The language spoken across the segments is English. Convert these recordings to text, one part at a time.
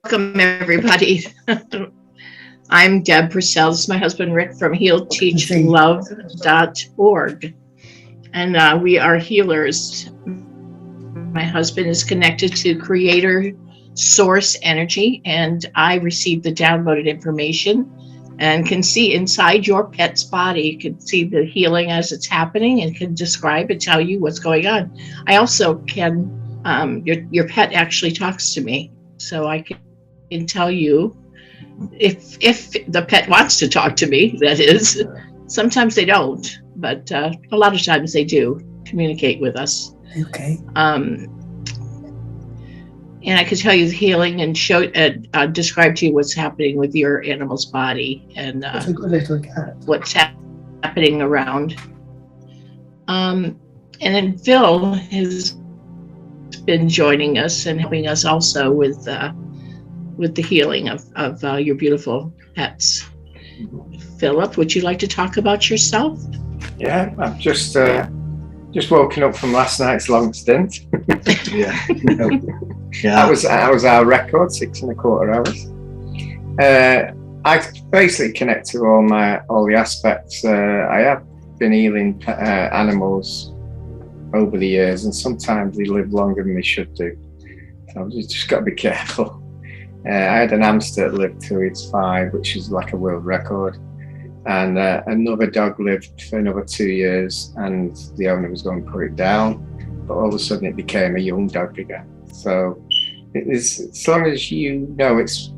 Welcome, everybody. I'm Deb Purcell. This is my husband, Rick, from healteachlove.org. And we are healers. My husband is connected to Creator Source Energy, and I receive the downloaded information and can see inside your pet's body, can see the healing as it's happening and can describe and tell you what's going on. I also can, your pet actually talks to me, so I can tell you if the pet wants to talk to me, that is. Sometimes they don't, but a lot of times they do communicate with us. Okay. And I can tell you the healing and show, describe to you what's happening with your animal's body and That's a good little cat. what's happening around. And then Phil has been joining us and helping us also with the healing of your beautiful pets. Philip, would you like to talk about yourself? Yeah, I've just woken up from last night's long stint. Yeah. That was our record, 6.25 hours. I basically connect to all the aspects. I have been healing animals over the years, and sometimes they live longer than they should do. So you just got to be careful. I had an hamster that lived till its 5, which is like a world record. And another dog lived for another 2 years, and the owner was going to put it down. But all of a sudden it became a young dog again. So it is, as long as you know as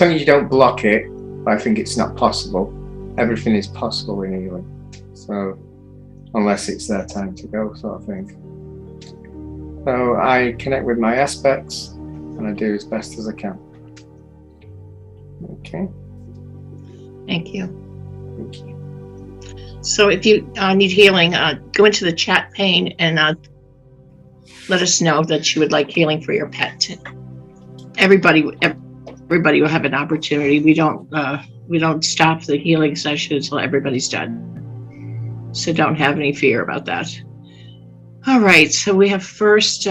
long as you don't block it, I think it's not possible. Everything is possible in healing. So unless it's their time to go, sort of thing. So I connect with my aspects, and I do as best as I can. Okay. Thank you. Thank you. So if you need healing, go into the chat pane and let us know that you would like healing for your pet. Everybody will have an opportunity. We don't stop the healing session until everybody's done. So don't have any fear about that. All right, so we have first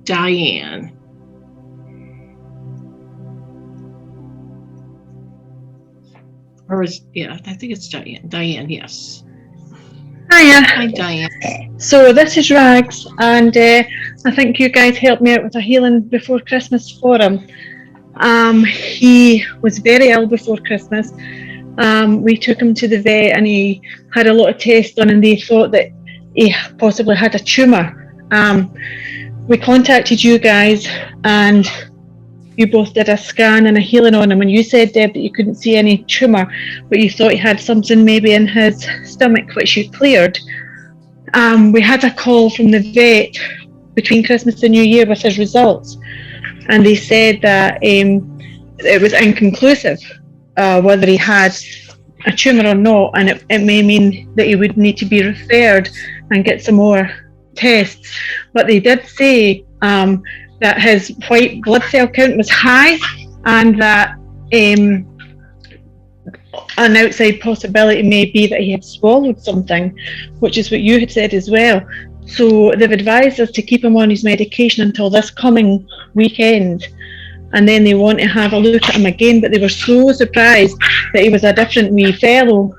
Diane. I think it's Diane. Diane, yes. Hiya. Hi, Diane. So this is Rags, and I think you guys helped me out with a healing before Christmas for him. He was very ill before Christmas. We took him to the vet, and he had a lot of tests done, and they thought that he possibly had a tumour. We contacted you guys, and you both did a scan and a healing on him, and you said, Deb, that you couldn't see any tumour, but you thought he had something maybe in his stomach, which you cleared. We had a call from the vet between Christmas and New Year with his results, and they said that it was inconclusive whether he had a tumour or not, and it may mean that he would need to be referred and get some more tests. But they did say that his white blood cell count was high, and that an outside possibility may be that he had swallowed something, which is what you had said as well. So they've advised us to keep him on his medication until this coming weekend, and then they want to have a look at him again. But they were so surprised that he was a different wee fellow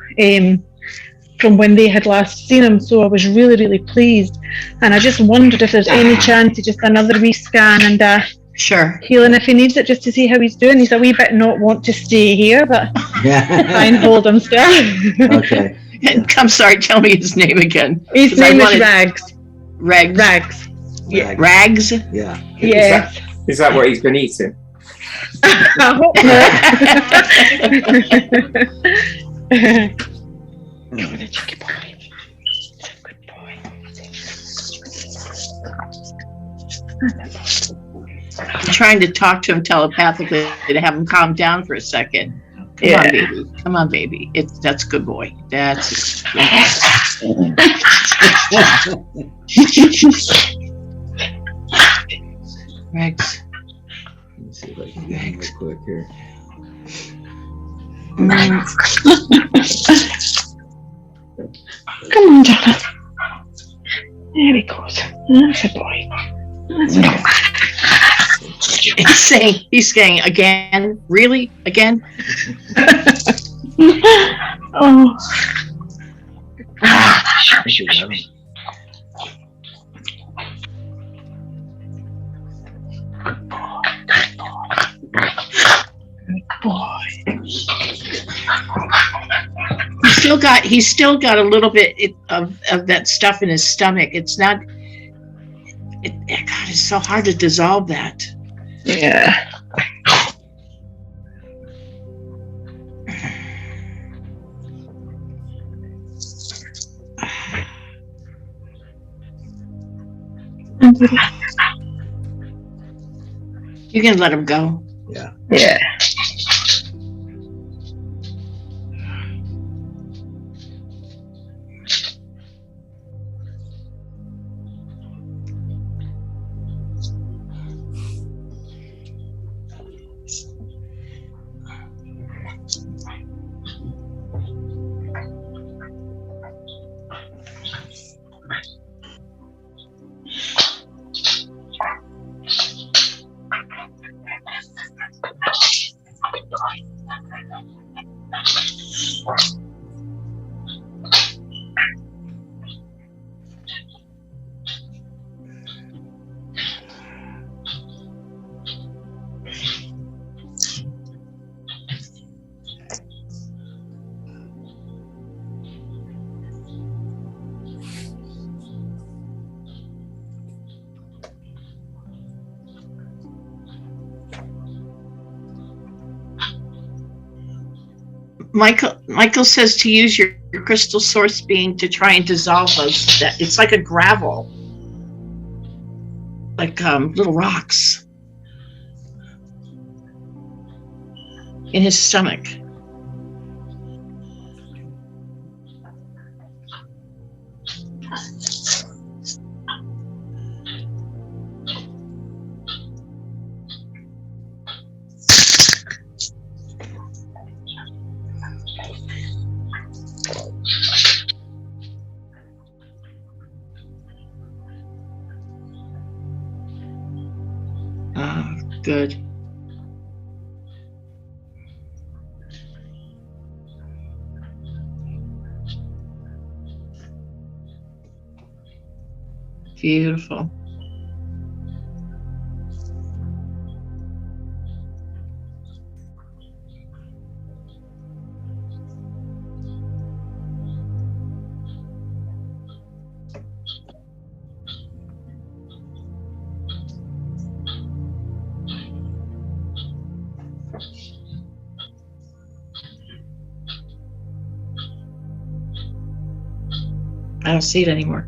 from when they had last seen him. So I was really, really pleased, and I just wondered if there's any chance of just another wee scan and Sure. healing if he needs it, just to see how he's doing. He's a wee bit not want to stay here, but try and hold him still. Okay. And I'm sorry, tell me his name again. His name is Rags. Rags. Rags. Yeah. Rags? Yeah. Yes. Is that what he's been eating? I hope not. The cheeky boy. He's a good boy. I'm trying to talk to him telepathically to have him calm down for a second. Come on, baby. Come on, baby. That's a good boy. That's a good boy. Rex. Let me see if I can get him real quick here. Come on, darling. There he goes. That's a boy. That's a boy. He's saying again, really, again. Oh. He's still got a little bit of that stuff in his stomach. It's not. God, it's so hard to dissolve that. Yeah. You can let him go. Yeah. Yeah. Michael says to use your crystal source being to try and dissolve those. It's like a gravel, like little rocks in his stomach. Good. Beautiful. I don't see it anymore.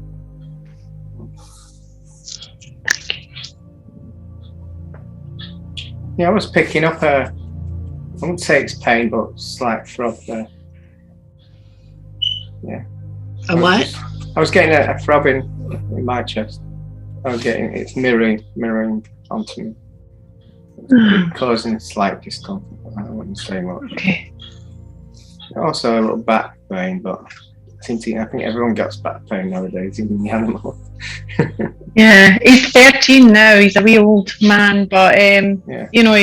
Yeah, I was picking up I wouldn't say it's pain, but slight throb there. Yeah. A what? I was getting a throbbing in my chest. It's mirroring onto me. It's causing a slight discomfort. I wouldn't say much. Okay. Also a little back pain, but I think everyone gets back pain nowadays, even the animal. Yeah, he's 13 now. He's a wee old man, but Yeah. you know,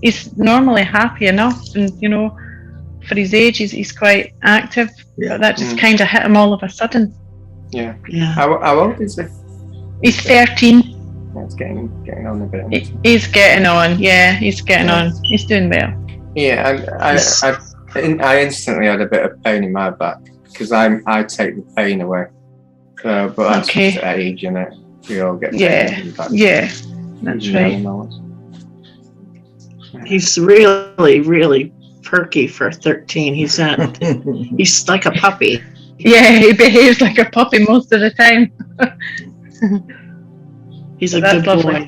he's normally happy enough, and you know, for his age, he's quite active. Yeah. But that just kind of hit him all of a sudden. Yeah. Yeah. How old is he? He's 13. Yeah, it's getting on a bit. He's getting on. Yeah, he's getting on. He's doing well. Yeah, and I instantly had a bit of pain in my back because I take the pain away. But that's just age, and we all get pain in the back. Yeah, that's right. Animals. He's really, really perky for 13. He's like a puppy. Yeah, he behaves like a puppy most of the time. He's a good boy.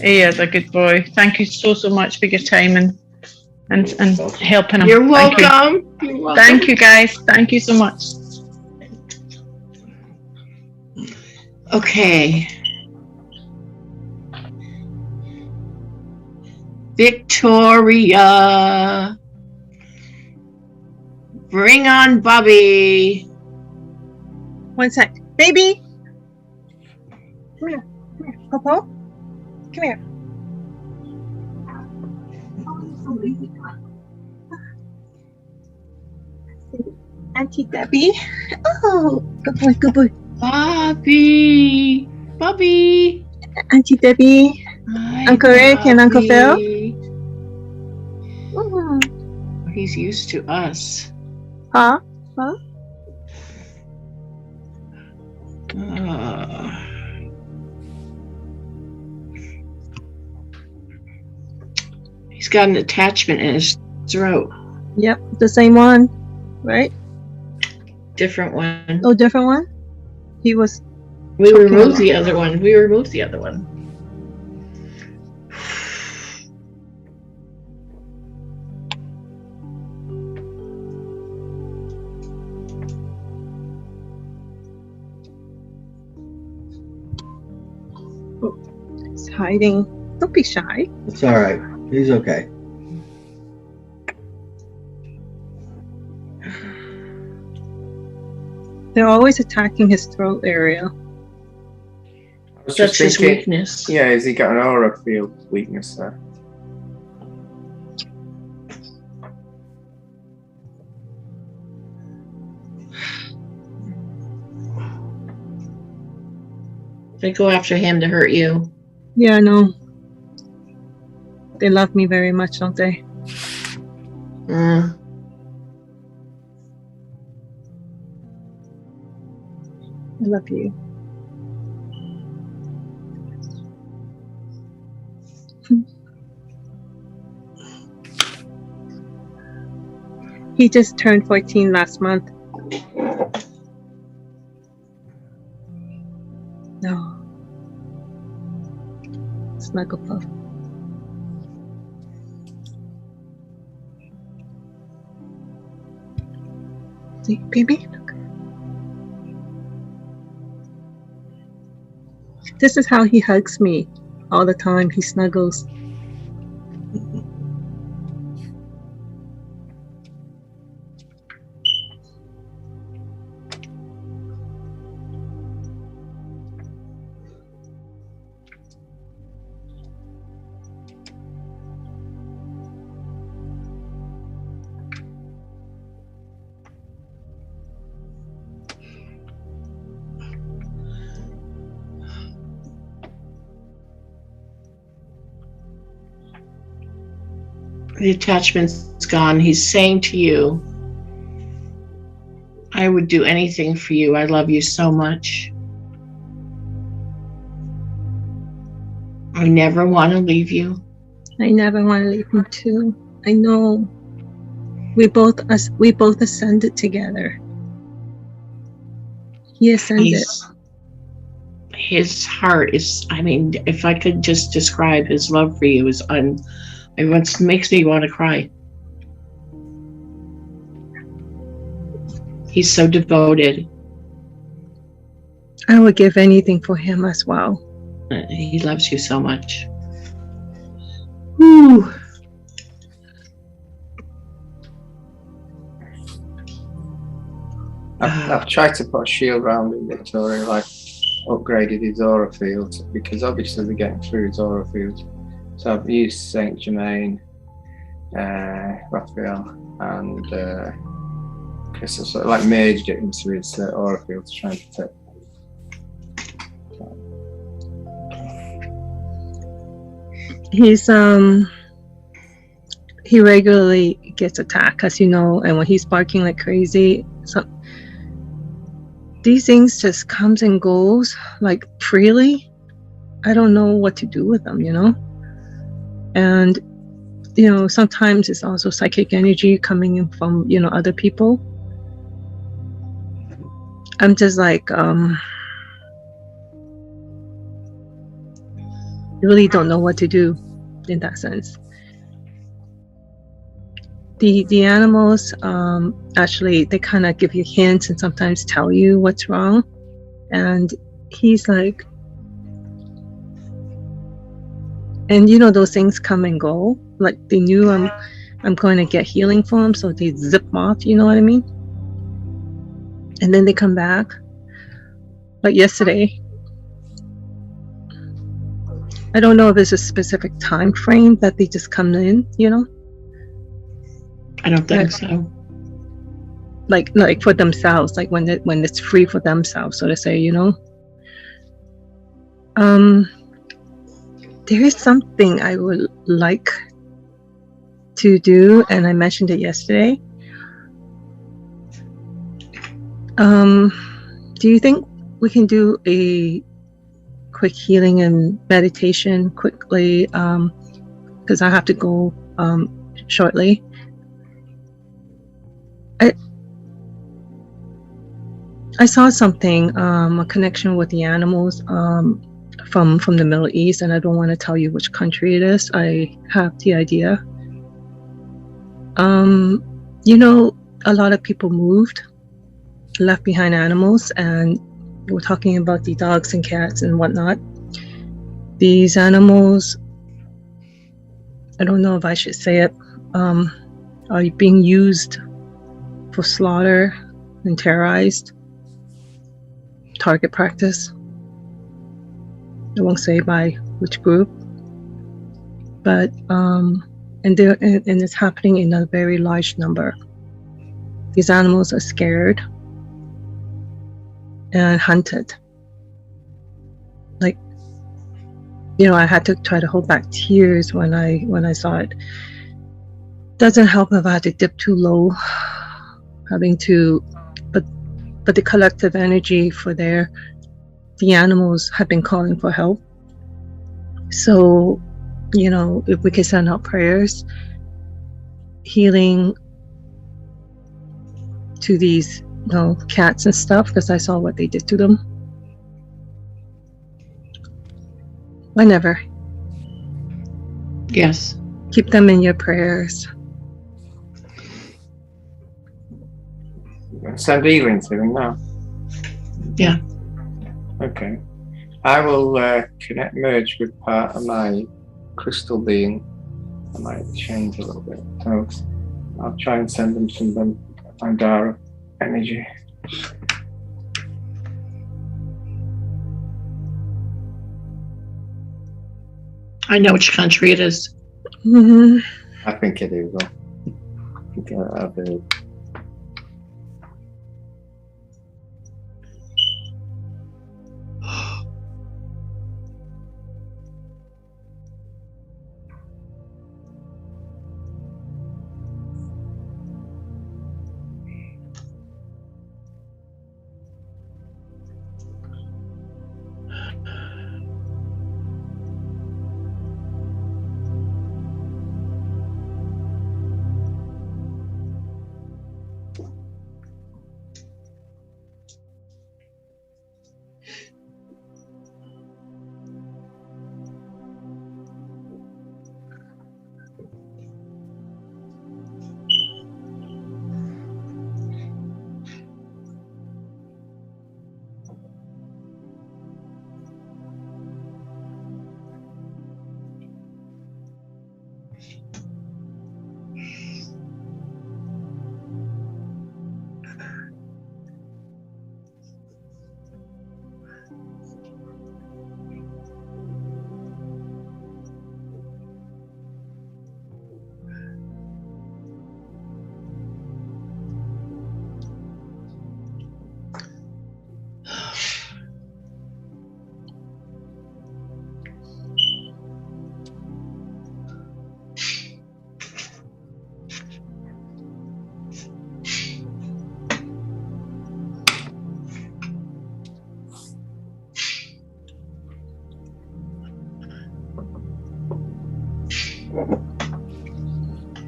He is a good boy. Thank you so much for your time and helping him. You're welcome. You're welcome. Thank you, guys. Thank you so much. Okay. Victoria. Bring on Bobby. One sec. Baby. Come here. Come here. Popo. Come here. Auntie Debbie. Oh, good boy, good boy. Bobby. Bobby. Auntie Debbie. Hi, Uncle Rick and Uncle Phil. Bobby. Oh. He's used to us. Huh? He's got an attachment in his throat. Yep, the same one, right? Different one. Oh, different one? He was. We choking removed him. the other one. We removed the other one. He's hiding. Don't be shy. It's all right. He's okay. They're always attacking his throat area. I was That's just his thinking, weakness. yeah, has he got an aura field weakness there? They go after him to hurt you. Yeah, I know. They love me very much, don't they? Mm. I love you. He just turned 14 last month. No. Snuggle puff. See, baby, look. This is how he hugs me all the time. He snuggles. The attachment's gone. He's saying to you, I would do anything for you. I love you so much. I never want to leave you. I never want to leave him too. I know. We both ascended together. He ascended. His heart is, I mean, if I could just describe his love for you, is it makes me want to cry. He's so devoted. I would give anything for him as well. He loves you so much. Whew. I've tried to put a shield around him, Victoria, like upgraded his aura field, because obviously they're getting through his aura field. So I've used Saint Germain, Raphael, and Crystal, so like merged it into his aura field to try and protect. He's he regularly gets attacked, as you know, and when he's barking like crazy, so these things just comes and goes like freely. I don't know what to do with them, you know. And you know, sometimes it's also psychic energy coming in from, you know, other people. I'm just like really don't know what to do in that sense. The animals actually, they kind of give you hints and sometimes tell you what's wrong, and he's like, and you know, those things come and go. Like they knew I'm going to get healing for him, so they zip off, you know what I mean? And then they come back. Like yesterday, I don't know if there's a specific time frame that they just come in, you know? I don't think so. Like for themselves, like when it's free for themselves, so to say, you know. There is something I would like to do, and I mentioned it yesterday. Do you think we can do a quick healing and meditation quickly? Because I have to go shortly. I saw something, a connection with the animals from the Middle East, and I don't want to tell you which country it is. I have the idea. You know, a lot of people left behind animals, and we're talking about the dogs and cats and whatnot. These animals, I don't know if I should say it, are being used for slaughter and terrorized. Target practice. I won't say by which group, but and it's happening in a very large number. These animals are scared and hunted. Like, you know, I had to try to hold back tears when I saw it. Doesn't help if I had to dip too low, but the collective energy for the animals have been calling for help. So, you know, if we could send out prayers, healing to these, you know, cats and stuff, because I saw what they did to them. Whenever. Yes. Keep them in your prayers. Send healing to them now. Yeah. Okay. I will merge with part of my crystal being. I might change a little bit. So I'll try and send them some Barrow energy. I know which country it is. Mm-hmm. I think it is. I think I've heard.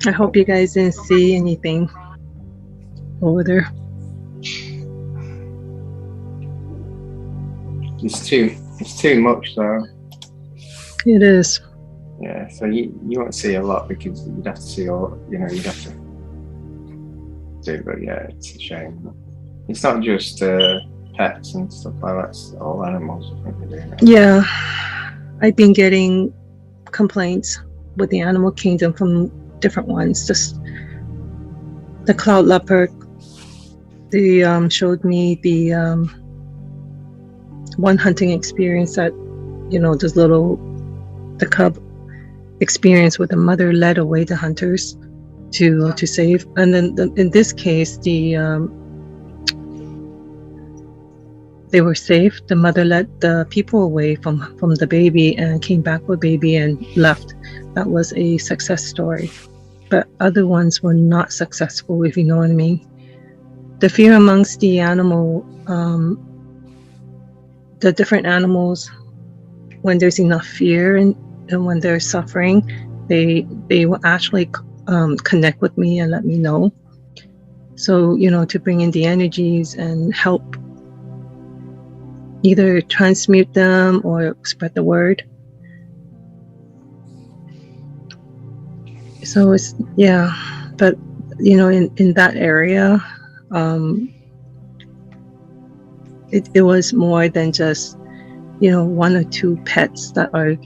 I hope you guys didn't see anything over there. It's too much though. It is. Yeah, so you won't see a lot because you'd have to see all, you know, you'd have to do, but yeah, it's a shame. It's not just pets and stuff like that, it's all animals, I think they're doing that. Yeah, I've been getting complaints with the animal kingdom from different ones. Just the cloud leopard, they showed me the one hunting experience that, you know, the cub experience where the mother led away the hunters to save. And then in this case, they were safe. The mother led the people away from the baby and came back with baby and left. That was a success story. But other ones were not successful, if you know what I mean. The fear amongst the animal, the different animals, when there's enough fear and when they're suffering, they will actually connect with me and let me know. So, to bring in the energies and help either transmute them or spread the word. So it's, but in that area, it was more than just one or two pets that are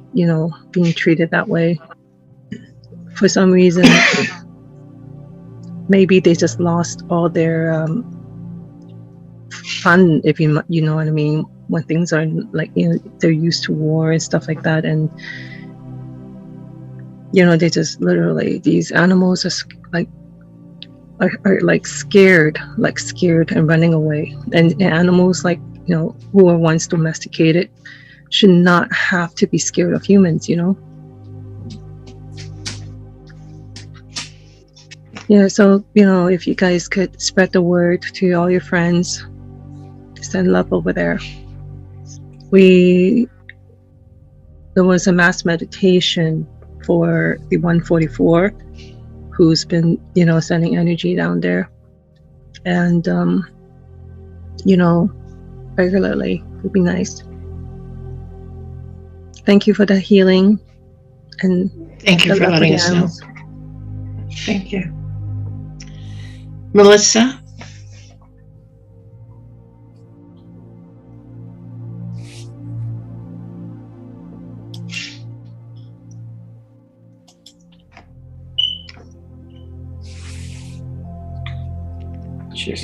being treated that way. For some reason, maybe they just lost all their fun, if you know what I mean, when things are like they're used to war and stuff like that, and they just literally, these animals are like scared and running away. And animals who were once domesticated should not have to be scared of humans, Yeah, so if you guys could spread the word to all your friends, send love over there. There was a mass meditation for the 144 who's been sending energy down there, and regularly would be nice. Thank you for the healing, and thank you the for love letting the us know. animals. Thank you. Melissa?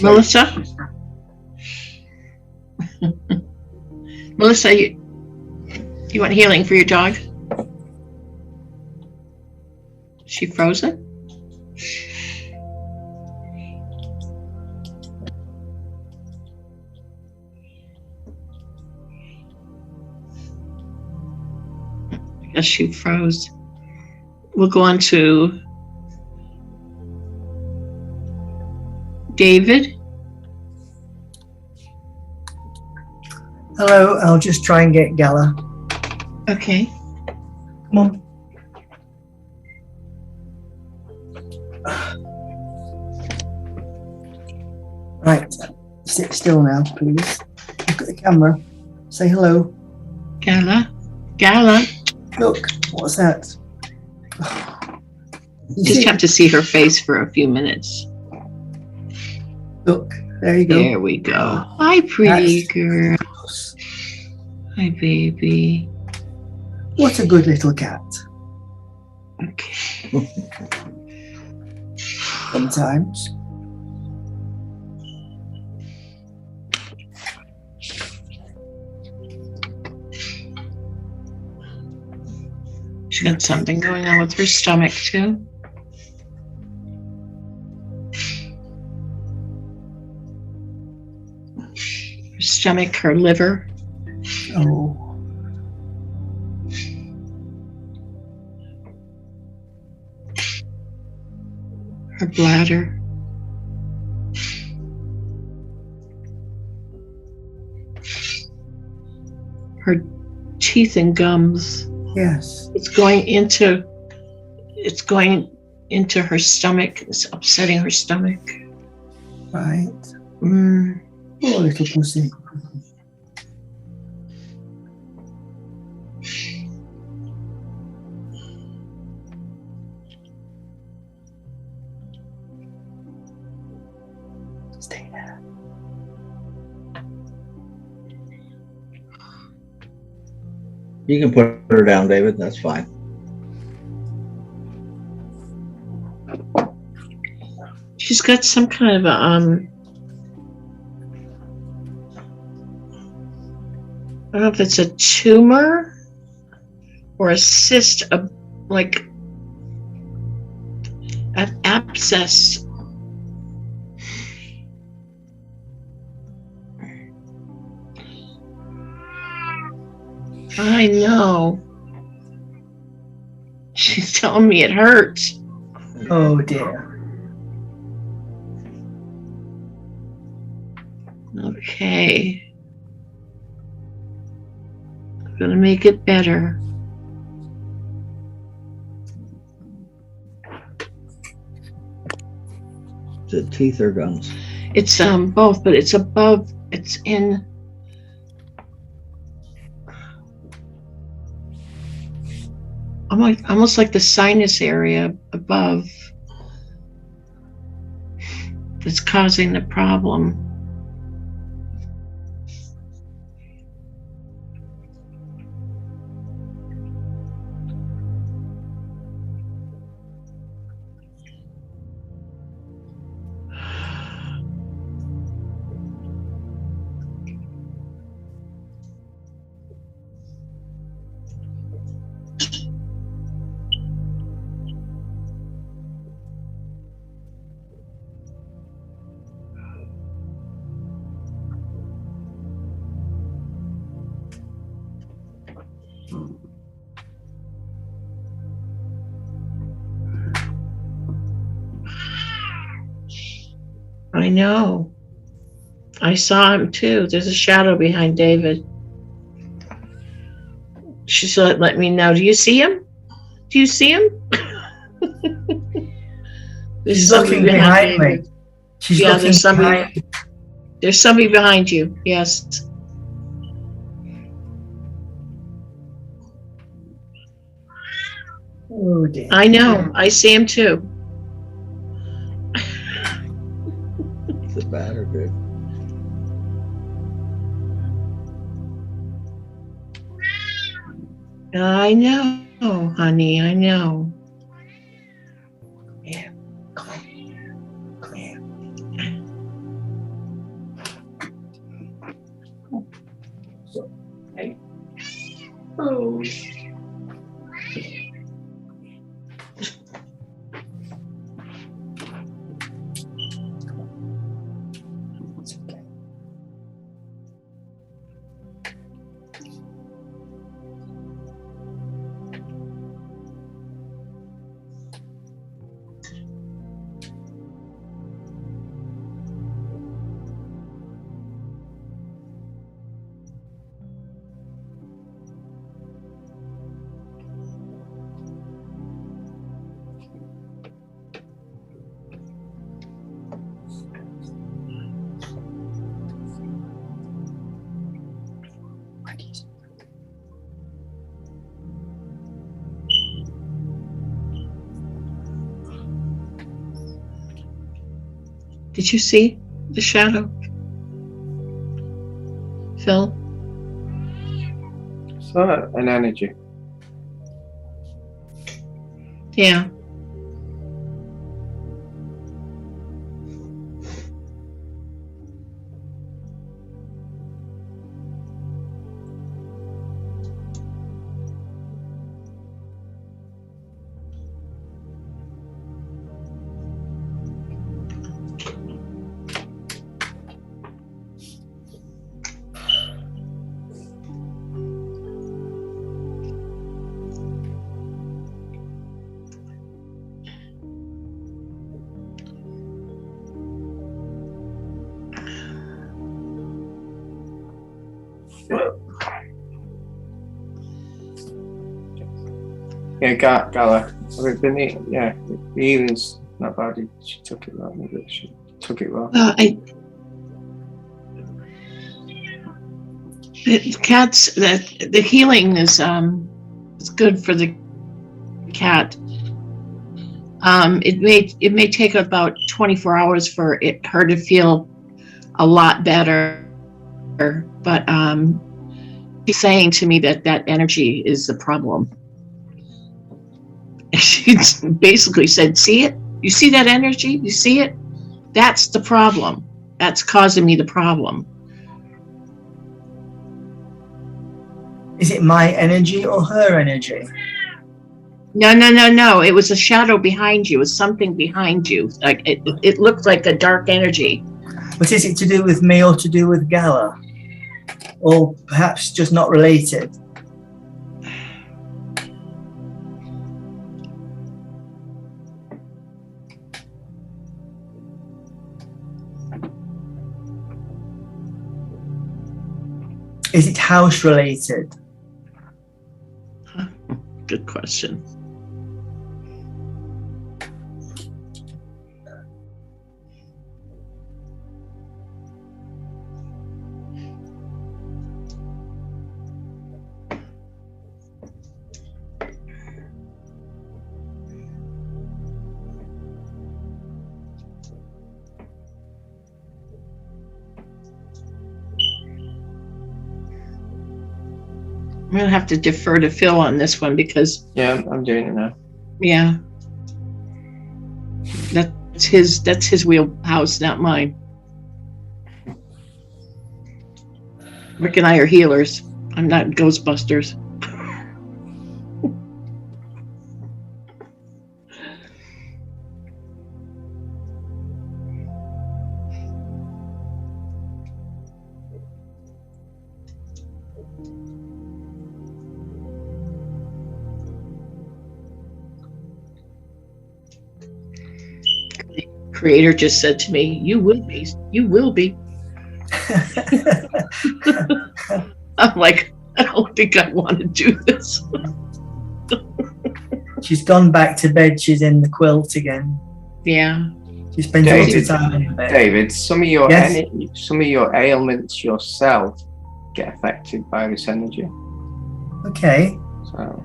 Melissa? Melissa, you want healing for your dog? Is she frozen? I guess she froze. We'll go on to David. Hello, I'll just try and get Gala. Okay. Come on. Right, sit still now, please. Look at the camera. Say hello. Gala. Look, what's that? You just have to see her face for a few minutes. Look, there you go. There we go. Hi, pretty girl. Hi, baby. What a good little cat. Okay. Sometimes. She's got something going on with her stomach, too. Her stomach, her liver. Oh. Her bladder. Her teeth and gums. Yes. It's going into her stomach. It's upsetting her stomach. Right. Mm. Poor little pussy. Stay there. You can put her down, David. That's fine. She's got some kind of a I don't know if it's a tumor or a cyst, abscess. I know. She's telling me it hurts. Oh dear. Okay. I'm gonna make it better. Is it teeth or gums? It's both, but it's above. It's in. Almost like the sinus area above that's causing the problem. I know. I saw him too. There's a shadow behind David. She's let me know. Do you see him? Do you see him? There's She's somebody looking behind me. David. She's Yeah, looking there's somebody. behind. There's somebody behind you. Yes. Oh dear. I know. I see him too. Is it bad or good? I know, honey. I know. Yeah. Come here. Come here. Oh. It's okay. Did you see the shadow, Phil? So an energy. Yeah. Yeah, Gala. We've been yeah, the healing's not bad. She took it well. Maybe she took it well. The cats. The healing is good for the cat. It may take about 24 hours for her to feel a lot better, but she's saying to me that energy is the problem. She basically said, "See it? You see that energy? You see it? That's the problem. That's causing me the problem." Is it my energy or her energy? No. It was a shadow behind you. It was something behind you. Like it looked like a dark energy. But is it to do with me or to do with Gala? Or perhaps just not related? Is it house related? Good question. I'm gonna have to defer to Phil on this one because Yeah, I'm doing it now. yeah, that's his wheelhouse, not mine. Rick and I are healers. I'm not Ghostbusters. Creator just said to me, "You will be. You will be." I'm like, I don't think I want to do this. She's gone back to bed. She's in the quilt again. Yeah. She spends a lot of time in bed. David, some of your Yes? some of your ailments yourself get affected by this energy. Okay. So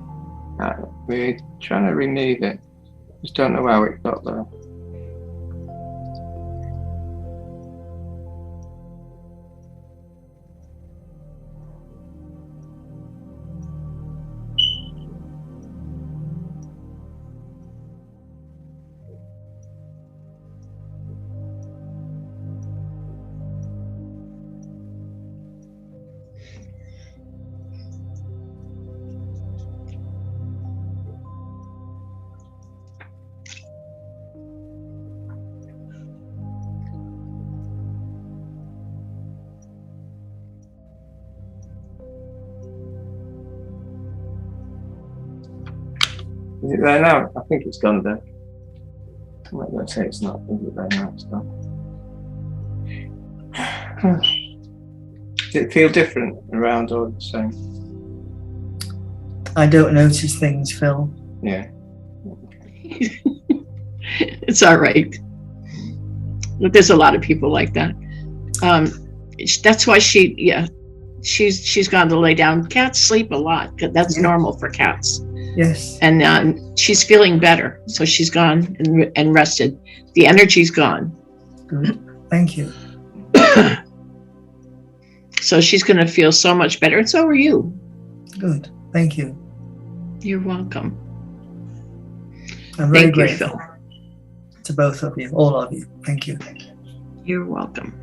we're trying to remove it. Just don't know how it got there. Is it there now? I think it's gone there. I'm not going to say it's not. Is it there now? It's gone. Does it feel different around or the same? I don't notice things, Phil. Yeah. It's all right. But there's a lot of people like that. That's why she's gone to lay down. Cats sleep a lot. That's normal for cats. Yes. And she's feeling better, so she's gone and rested. The energy's gone. Good. Thank you. So she's going to feel so much better, and so are you. Good. Thank you. You're welcome. I'm very Thank you, grateful Phil. to both of you, all of you. Thank you. You're welcome.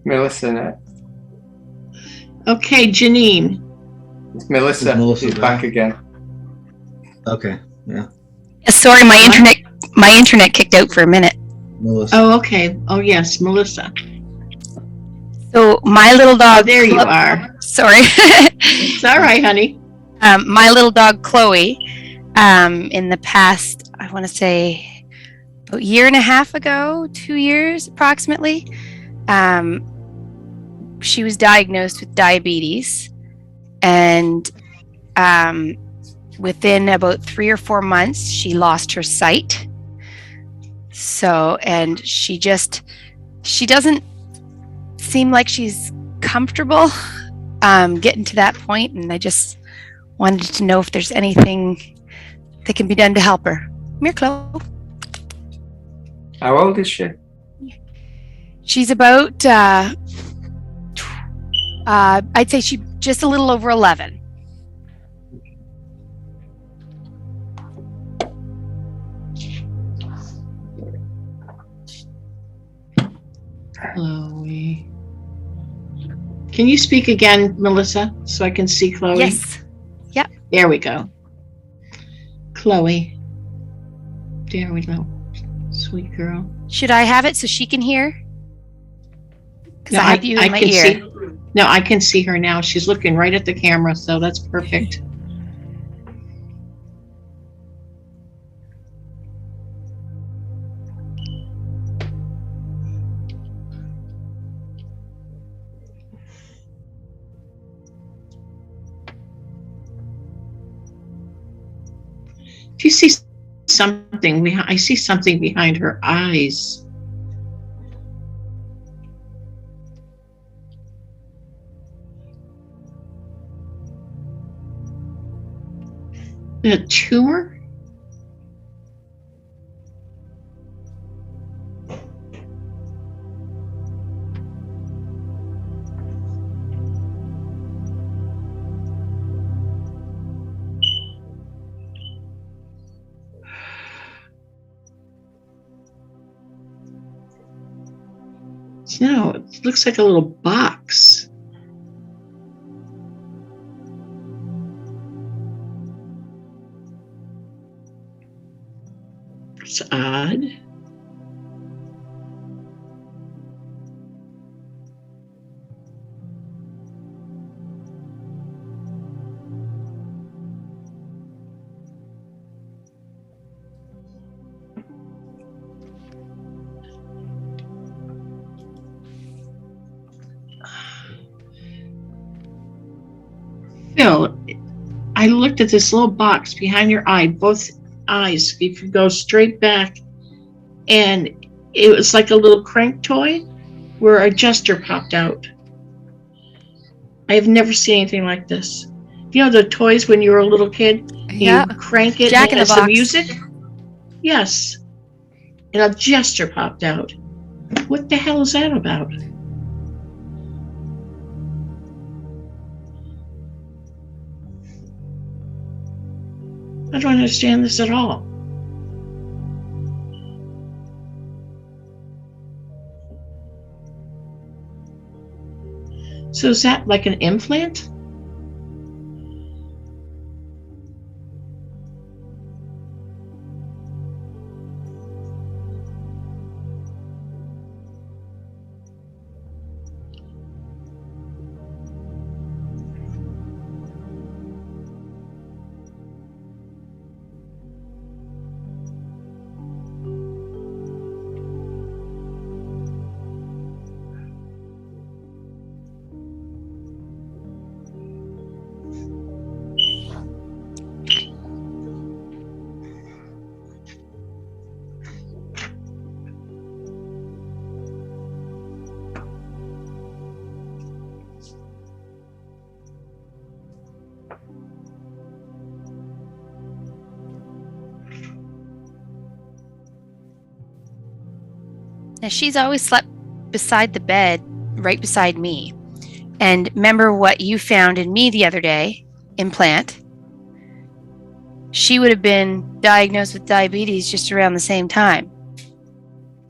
Melissa next. Okay, Janine. It's Melissa. Is Melissa She's there? back again. Okay, yeah. Sorry, my internet kicked out for a minute. Melissa. Oh, okay. Oh, yes, Melissa. So my little dog. There you are. Sorry. It's all right, honey. My little dog Chloe. In the past, I want to say, about a year and a half ago, 2 years approximately, she was diagnosed with diabetes, and within about 3 or 4 months, she lost her sight. So, and she doesn't seem like she's comfortable getting to that point, and I just wanted to know if there's anything that can be done to help her. Come here, Chloe. How old is she? She's about, I'd say she's just a little over 11. Chloe. Can you speak again, Melissa, so I can see Chloe? Yes. Yep. There we go. Chloe. There we go. Sweet girl. Should I have it so she can hear? Because No, I have you in my can ear. see. No, I can see her now. She's looking right at the camera, so that's perfect. Do you see something? I see something behind her eyes. A tumor? No, it looks like a little box. It's odd. Phil, I looked at this little box behind your eye, both eyes, if you go straight back, and it was like a little crank toy where a adjuster popped out. I have never seen anything like this. You know the toys when you were a little kid? Yeah. You crank it Jack in and the it's the Box. music? Yes. An adjuster popped out. What the hell is that about? I don't understand this at all. So is that like an implant? Now, she's always slept beside the bed, right beside me. And remember what you found in me the other day, implant. She would have been diagnosed with diabetes just around the same time as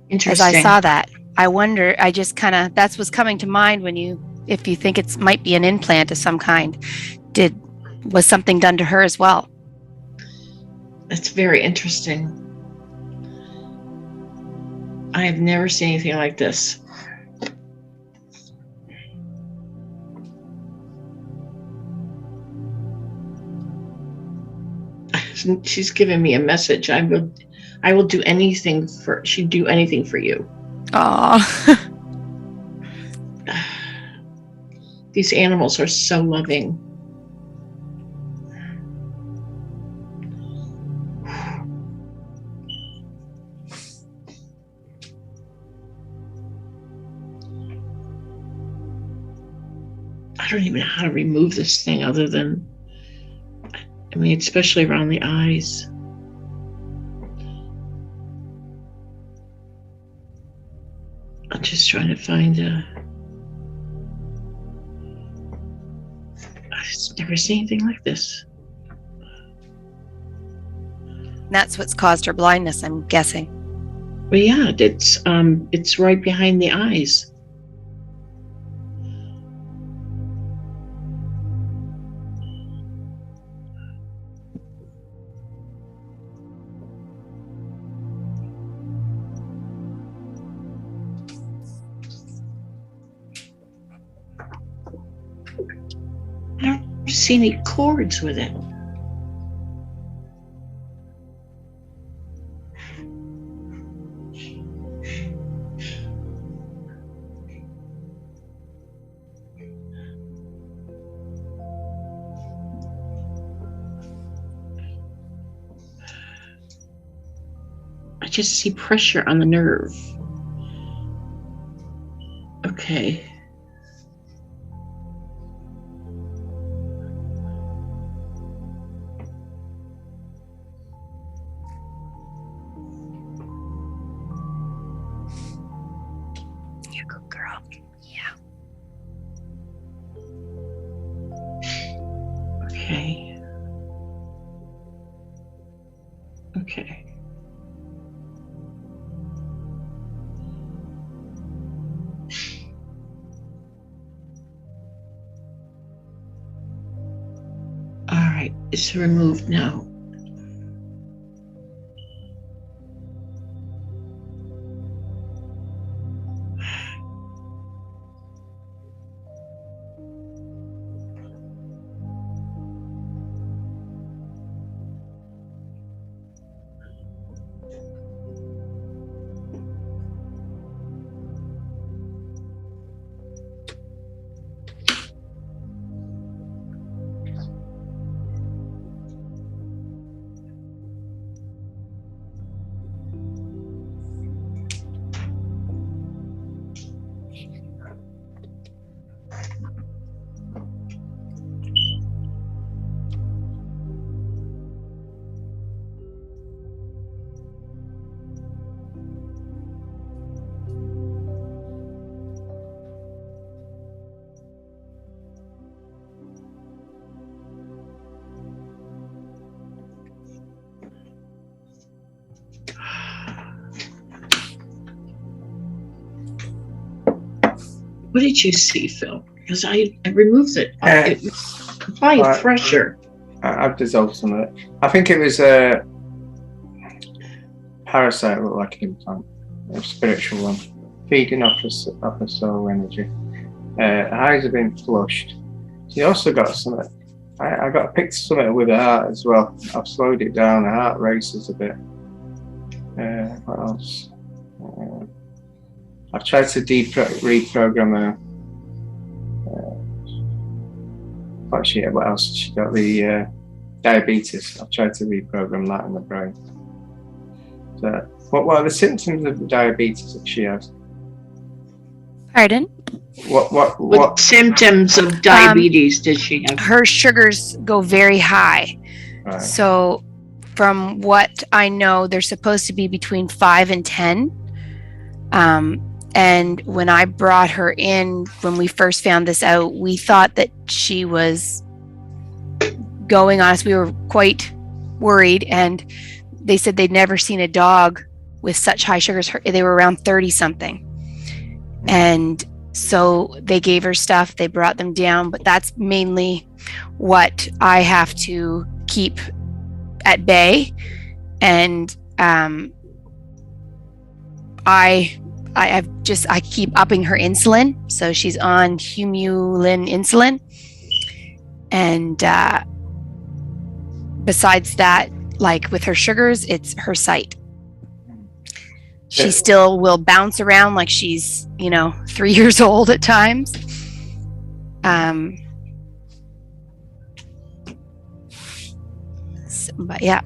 Interesting. I saw that. I wonder, I just kind of, that's what's coming to mind when if you think it might be an implant of some kind. Was something done to her as well? That's very interesting. I have never seen anything like this. She's given me a message. I will do anything she'd do anything for you. Aw. These animals are so loving. I don't even know how to remove this thing other than, I mean, especially around the eyes. I'm just trying to find I've never seen anything like this. That's what's caused her blindness, I'm guessing. But yeah, it's right behind the eyes. see any cords with it. I just see pressure on the nerve. Okay. You're a good girl. Yeah. Okay. Okay. All right, it's removed now. What did you see, Phil? Because I removed it. It was probably pressure. I've dissolved some of it. I think it was a parasite, looked like an implant, a spiritual one, feeding off the soul energy. Her eyes have been flushed. She also got some. I got a picture of something with her heart as well. I've slowed it down. Her heart races a bit. What else? I've tried to reprogram her. What else? She got the diabetes. I've tried to reprogram that in the brain. So, what are the symptoms of the diabetes that she has? Pardon? What symptoms of diabetes did she have? Her sugars go very high. Right. So, from what I know, they're supposed to be between 5 and 10. And when I brought her in, when we first found this out, we thought that she was going on us. We were quite worried, and they said they'd never seen a dog with such high sugars. They were around 30 something. And so they gave her stuff, they brought them down, but that's mainly what I have to keep at bay. And I keep upping her insulin. So she's on Humulin insulin. And besides that, like with her sugars, it's her sight. She still will bounce around like she's, 3 years old at times. But yeah.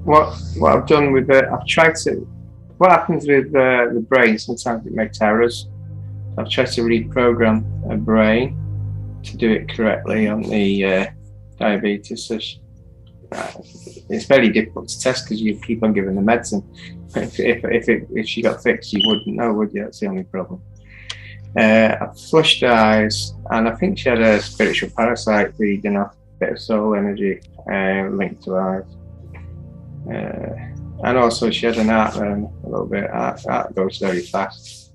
What I've done with I've tried to. What happens with the brain? Sometimes it makes errors. I've tried to reprogram a brain to do it correctly on the diabetes. So it's very difficult to test because you keep on giving the medicine. If she got fixed, you wouldn't know, would you? That's the only problem. I flushed her eyes, and I think she had a spiritual parasite feeding off a bit of soul energy linked to her eyes. And also she had an heart rhythm a little bit. Heart goes very fast.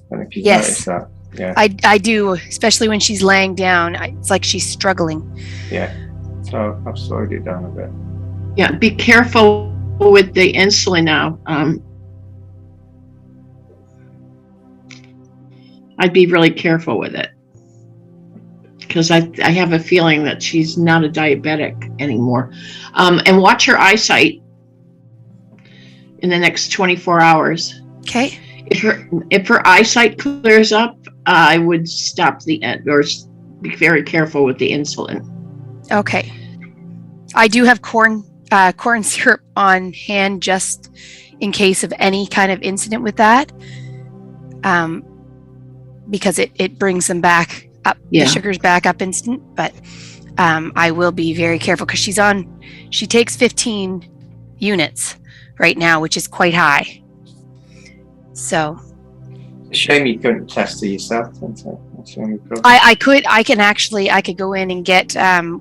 And if you notice that, yeah. I do, especially when she's laying down. It's like she's struggling. Yeah. So I've slowed it down a bit. Yeah, be careful with the insulin now. I'd be really careful with it. because I have a feeling that she's not a diabetic anymore. And watch her eyesight in the next 24 hours. Okay. If her eyesight clears up, I would stop or be very careful with the insulin. Okay. I do have corn syrup on hand just in case of any kind of incident with that, because it brings them back up, the sugars back up instant. But I will be very careful because she takes 15 units right now, which is quite high. So. Shame you couldn't test it yourself. I could go in and get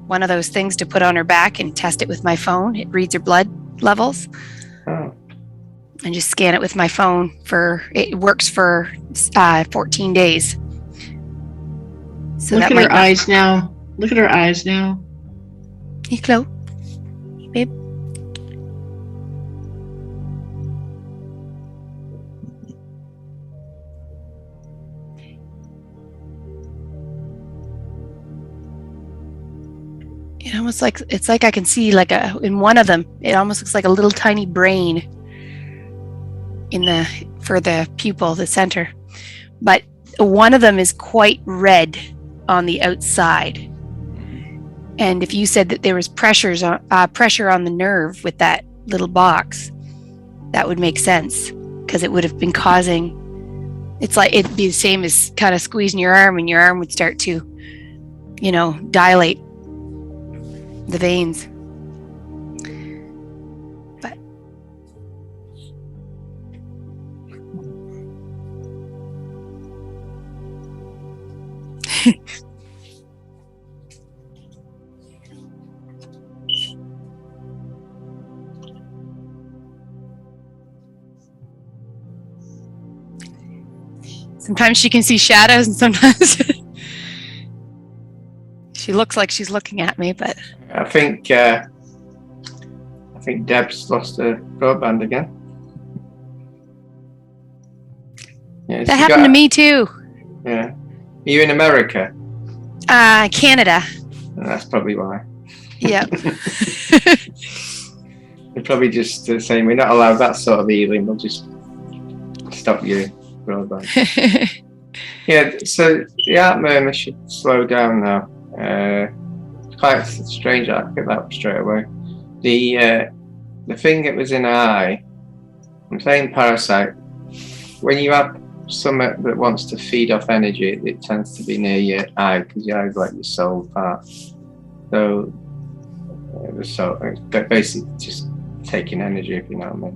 one of those things to put on her back and test it with my phone. It reads her blood levels. Oh. And just scan it with my phone. It works for 14 days. So Look at her eyes now. Look at her eyes now. Hey, Chloe. Hey, babe. It's like I can see in one of them, it almost looks like a little tiny brain for the pupil, the center. But one of them is quite red on the outside. And if you said that there was pressure on the nerve with that little box, that would make sense, because it would have been causing, it'd be the same as kind of squeezing your arm, and your arm would start to, dilate the veins. But sometimes she can see shadows, and sometimes she looks like she's looking at me, but I think Deb's lost her broadband again. Yeah, that happened to me too. Yeah. Are you in America? Canada. That's probably why. Yeah. They're probably just saying we're not allowed that sort of healing. We'll just stop you broadband. Yeah. So the heart murmur should slow down now. Quite strange. I picked that up straight away. The thing that was in her eye, I'm saying parasite. When you have something that wants to feed off energy, it tends to be near your eye, because your eye is like your soul part. So it's basically just taking energy, if you know what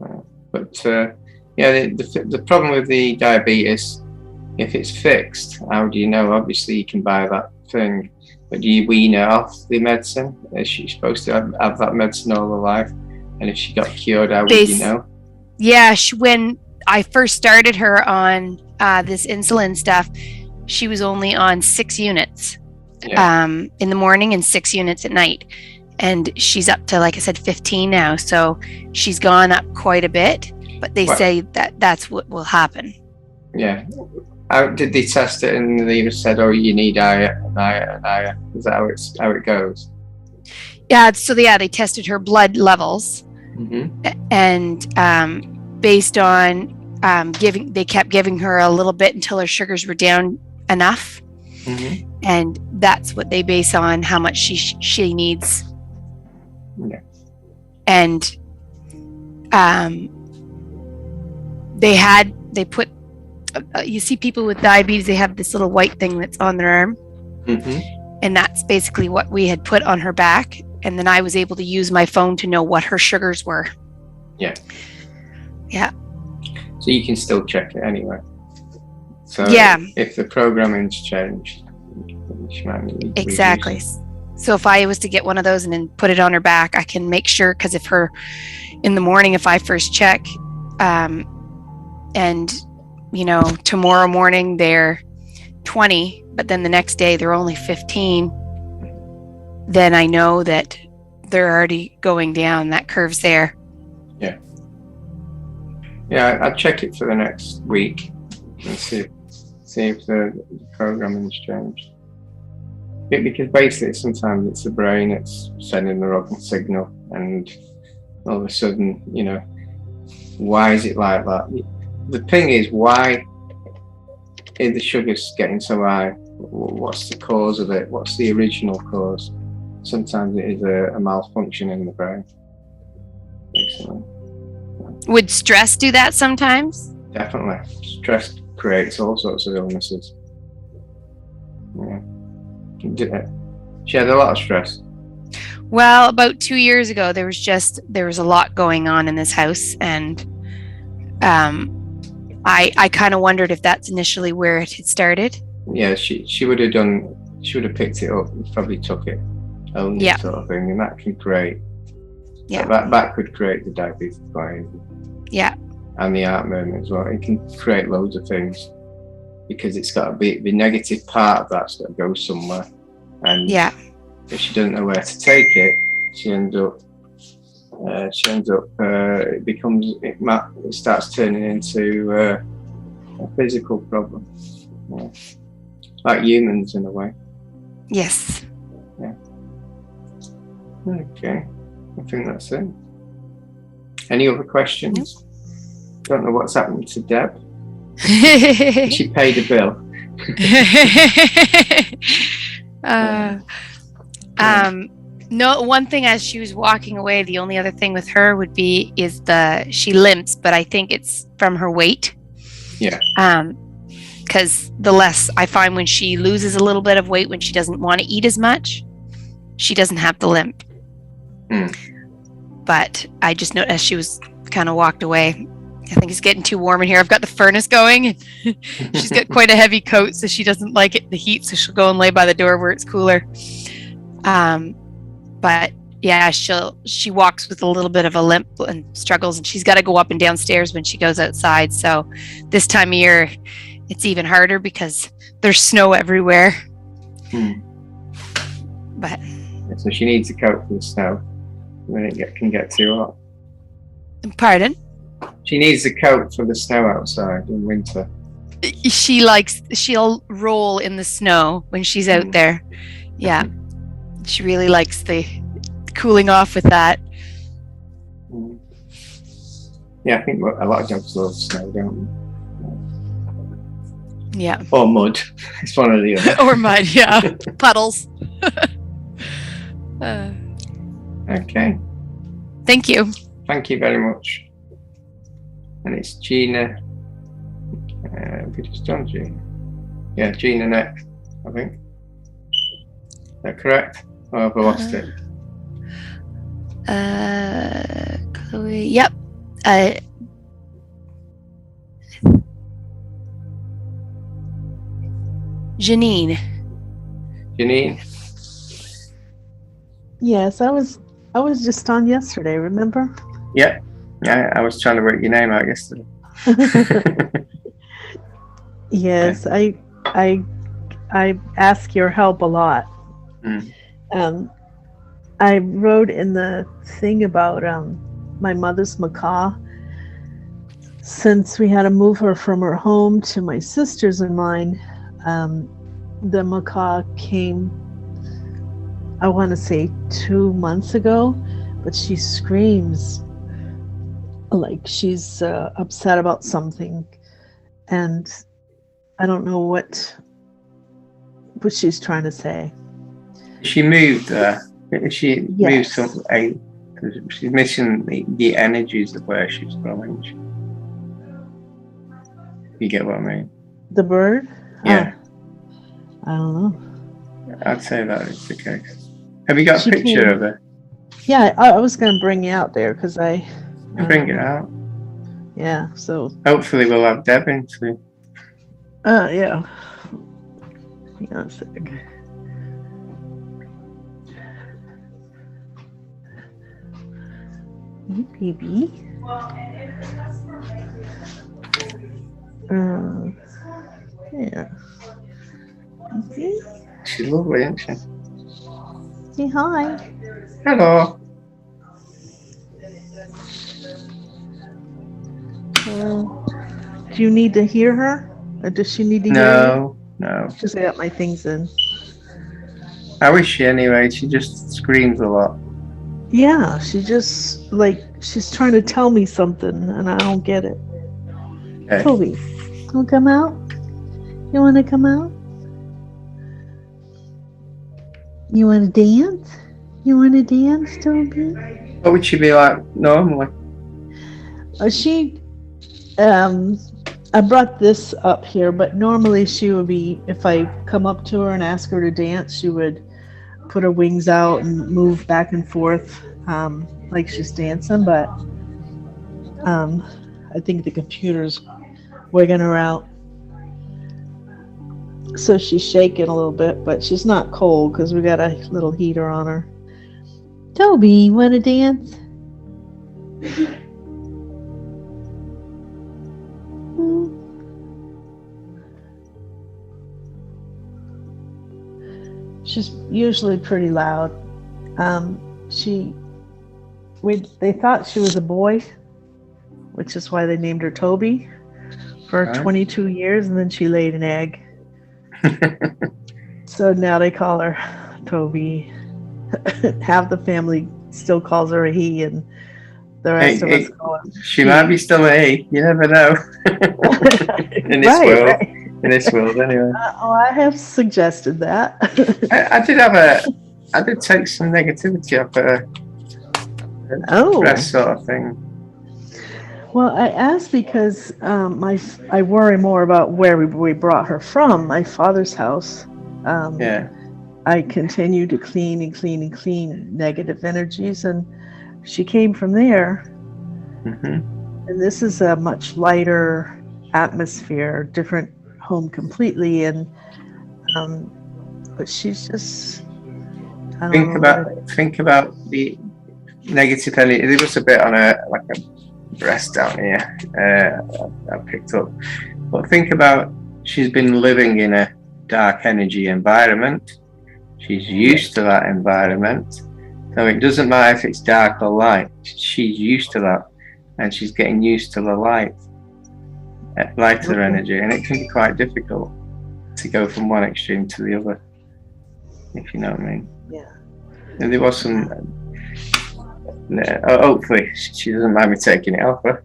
I mean. But the problem with the diabetes, if it's fixed, how do you know? Obviously, you can buy that thing, but do you wean her off the medicine? Is she supposed to have that medicine all her life? And if she got cured, how would you know? Yeah, when I first started her on this insulin stuff, she was only on 6 units in the morning and 6 units at night. And she's up to, like I said, 15 now. So she's gone up quite a bit, but they say that's what will happen. Yeah. How did they test it, and they said, "Oh, you need higher and higher and higher"? Is that how it goes? Yeah. So they tested her blood levels, and based on they kept giving her a little bit until her sugars were down enough, and that's what they base on how much she needs. Yeah. And they put. You see people with diabetes, they have this little white thing that's on their arm. And that's basically what we had put on her back. And then I was able to use my phone to know what her sugars were. Yeah. Yeah. So you can still check it anyway. So if the programming's changed, she might need to exactly. So if I was to get one of those and then put it on her back, I can make sure, because in the morning, if I first check, and tomorrow morning they're 20, but then the next day they're only 15, then I know that they're already going down. That curve's there. Yeah, I'd check it for the next week and see see if the programming's changed. Because basically sometimes it's the brain, it's sending the wrong signal, and all of a sudden, why is it like that? The thing is, why is the sugars getting so high? What's the cause of it? What's the original cause? Sometimes it is a malfunction in the brain. Excellent. Would stress do that sometimes? Definitely. Stress creates all sorts of illnesses. Yeah. She had a lot of stress. Well, about 2 years ago, there was a lot going on in this house, and I kind of wondered if that's initially where it had started. Yeah, she would have picked it up and probably took it only, sort of thing, and that can create. Yeah. That could create the diabetes by. Yeah. And the heart movement as well. It can create loads of things because it's got to be the negative part of that's got to go somewhere. And if she doesn't know where to take it, it starts turning into a physical problem. Yeah. Like humans in a way. Yes. Yeah. Okay. I think that's it. Any other questions? Nope. Don't know what's happened to Deb. She paid a bill. No, one thing as she was walking away, the only other thing with her would be she limps, but I think it's from her weight. Yeah. Because the less I find when she loses a little bit of weight, when she doesn't want to eat as much, she doesn't have the limp. But I just noticed as she was kind of walked away. I think it's getting too warm in here. I've got the furnace going. She's got quite a heavy coat, so she doesn't like the heat, so she'll go and lay by the door where it's cooler. But yeah, she walks with a little bit of a limp and struggles, and she's got to go up and downstairs when she goes outside. So this time of year, it's even harder because there's snow everywhere. But so she needs a coat for the snow when it can get too hot. Pardon? She needs a coat for the snow outside in winter. She'll roll in the snow when she's out there. Yeah. She really likes the cooling off with that. Yeah, I think a lot of dogs love snow, don't they? Yeah. Or mud. It's one or the other. Or mud, yeah. Puddles. Okay. Thank you. Thank you very much. And it's Gina. Have we just done Gina? Yeah, Gina next, I think. Is that correct? Or have I lost it? Chloe. Yep. Janine. Yes, I was just on yesterday, remember? Yeah. I was trying to work your name out yesterday. Yes, I ask your help a lot. I wrote in the thing about my mother's macaw. Since we had to move her from her home to my sister's and mine, the macaw came, I want to say 2 months ago, but she screams like she's upset about something, and I don't know what she's trying to say. She moved she moved something. She's missing the energies of where she's going. You get what I mean? The bird? Yeah. I don't know. I'd say that is the case. Have you got a picture of her? Yeah, I was going to bring you out there because Bring it out. Yeah, so. Hopefully we'll have Deb in too. Yeah. Hang on a sec. Hey, baby. Yeah. Okay. She's lovely, isn't she? Say hi. Hello. Do you need to hear her? Or does she need to hear No, no. you? Just I got my things in. I wish she anyway. She just screams a lot. Yeah, she just she's trying to tell me something and I don't get it. Okay. Toby, wanna come out? You wanna come out? You wanna dance? You wanna dance, Toby? What would she be like normally? I brought this up here, but normally she would be, if I come up to her and ask her to dance, she would put her wings out and move back and forth like she's dancing, but I think the computer's wigging her out. So she's shaking a little bit, but she's not cold because we got a little heater on her. Toby, you want to dance? She's usually pretty loud. They thought she was a boy, which is why they named her Toby for 22 years, and then she laid an egg. So now they call her Toby. Half the family still calls her a he, and the rest of us call her She might be still a he. You never know. In this world. Right. In this world, anyway. I have suggested that. I did take some negativity off her. That sort of thing. Well, I asked because I worry more about where we brought her from, my father's house. I continue to clean and clean and clean negative energies, and she came from there. Mm-hmm. And this is a much lighter atmosphere, different home completely, and but she's just think about the negative energy. There was a bit on a breast down here I picked up, but think about, she's been living in a dark energy environment. She's used to that environment, so it doesn't matter if it's dark or light. She's used to that, and she's getting used to the lighter energy, and it can be quite difficult to go from one extreme to the other, if you know what I mean. Yeah. And there was some hopefully she doesn't mind me taking it off her.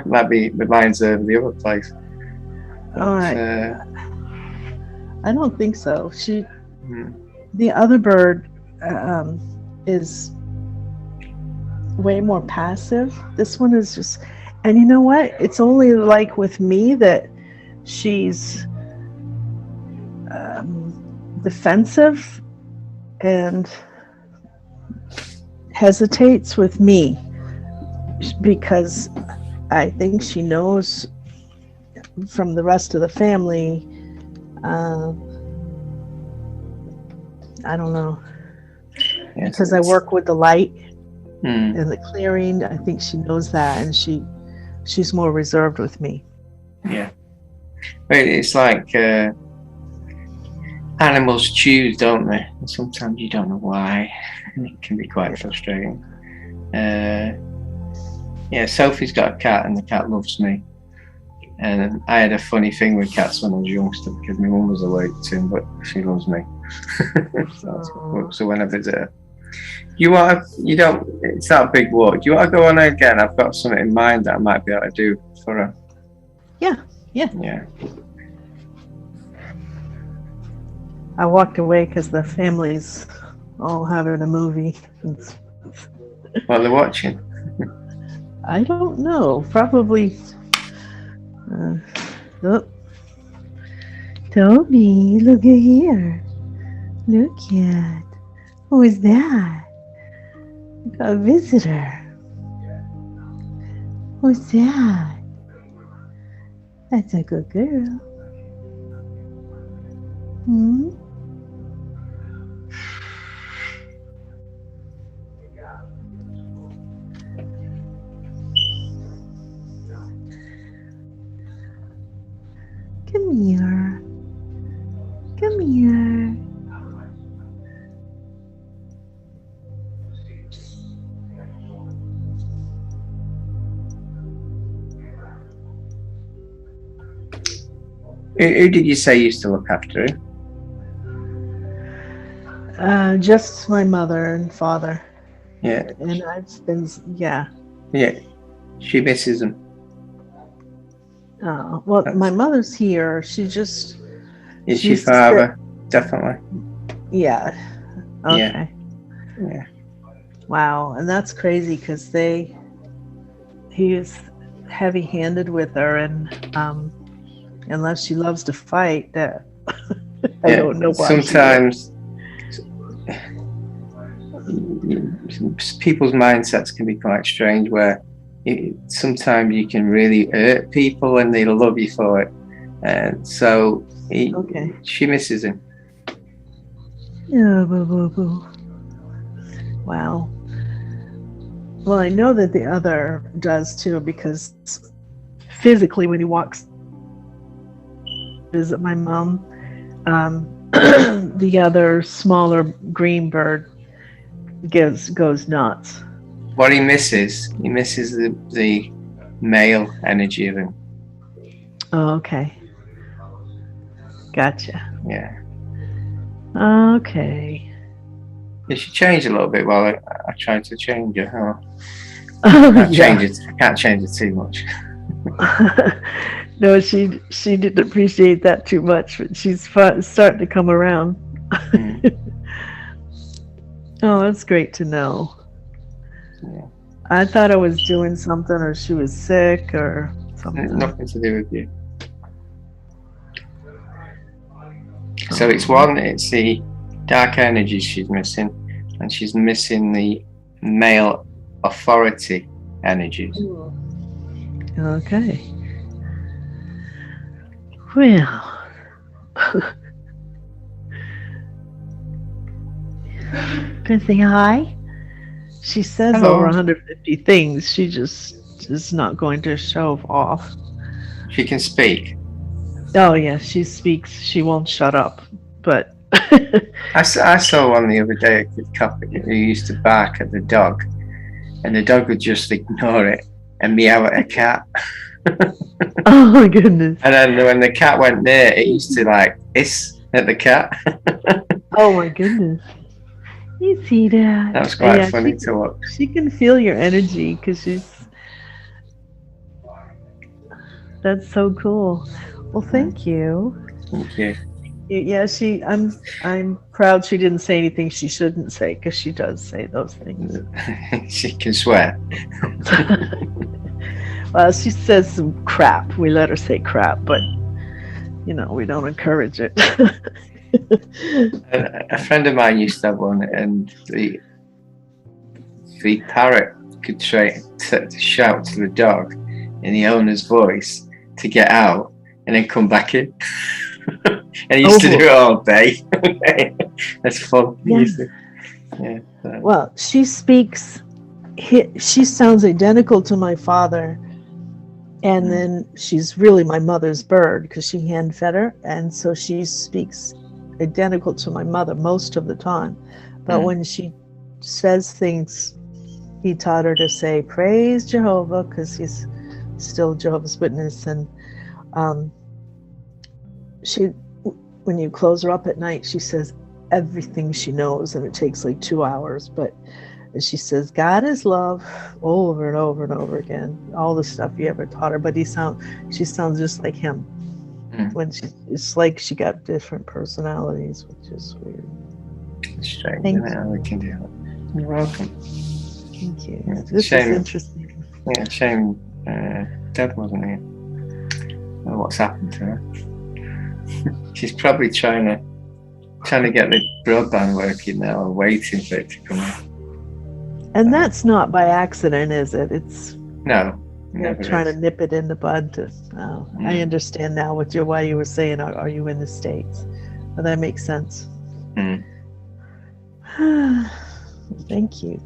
Might be the mind's over the other place. All right. I don't think so. The other bird is way more passive. This one is just, and you know what? It's only like with me that she's defensive and hesitates with me because I think she knows from the rest of the family. I don't know. Yes, because I work with the light and the clearing. I think she knows that, and she's more reserved with me. Yeah, it's like animals choose, don't they? And sometimes you don't know why, and it can be quite frustrating. Sophie's got a cat, and the cat loves me. And I had a funny thing with cats when I was a youngster because my mum was allergic to them, but she loves me. So when I visit her, it's not a big walk. Do you want to go on again? I've got something in mind that I might be able to do for her. Yeah. Yeah. I walked away because the family's all having a movie. What they're watching? I don't know. Probably. Toby, look at here. Look at. Who is that? A visitor. Who's that? That's a good girl. Come here. Come here. Who did you say used to look after him? Just my mother and father. Yeah. And I've been, yeah. Yeah. She misses him. Well, my mother's here. She just. Is your father? Definitely. Yeah. Okay. Yeah. Wow, and that's crazy because he is heavy-handed with her, and unless she loves to fight, that I don't know why. Sometimes people's mindsets can be quite strange, where sometimes you can really hurt people and they love you for it, and so she misses him. Yeah, boo, boo, boo. Wow. Well, I know that the other does too, because physically when he walks visit my mom, the other smaller green bird goes nuts. What he misses the male energy of him. Oh, okay. Gotcha. Yeah. Okay. Yeah, she changed a little bit while I tried to change her. Huh? I can't change it too much. No, she didn't appreciate that too much, but she's starting to come around. Oh, that's great to know. Yeah. I thought I was doing something, or she was sick, or something. Nothing to do with you. So it's the dark energy she's missing, and she's missing the male authority energies. Okay. Well. Can I say hi? She says over 150 things. She just is not going to show off. She can speak. Oh yeah, she speaks. She won't shut up. But I saw one the other day, a kid couple who used to bark at the dog, and the dog would just ignore it and meow at a cat. Oh my goodness. And then when the cat went near, it used to like hiss at the cat. Oh my goodness. You see that? That was quite funny to watch. She can feel your energy because that's so cool. Well, thank you. Thank you. Yeah, I'm proud she didn't say anything she shouldn't say, because she does say those things. She can swear. Well, she says some crap. We let her say crap, but we don't encourage it. A friend of mine used to have one, and the parrot could shout to the dog in the owner's voice to get out and then come back in. And he used to do it all day. That's fun. Yeah. Well, she speaks. She sounds identical to my father, and then she's really my mother's bird because she hand fed her, and so she speaks identical to my mother most of the time. But when she says things, he taught her to say praise Jehovah, because he's still Jehovah's Witness, and when you close her up at night, she says everything she knows, and it takes like 2 hours, but she says God is love over and over and over again, all the stuff you ever taught her. But she sounds just like him. When it's like she got different personalities, which is weird. Strange. Thank you. We can do it. You're welcome. Thank you. Yeah, This is interesting. Yeah, shame Deb wasn't here. I don't know what's happened to her. She's probably trying to get the broadband working now, and waiting for it to come in. And that's not by accident, is it? It's trying to nip it in the bud. I understand now why you were saying, are you in the States? Well, that makes sense. Thank you.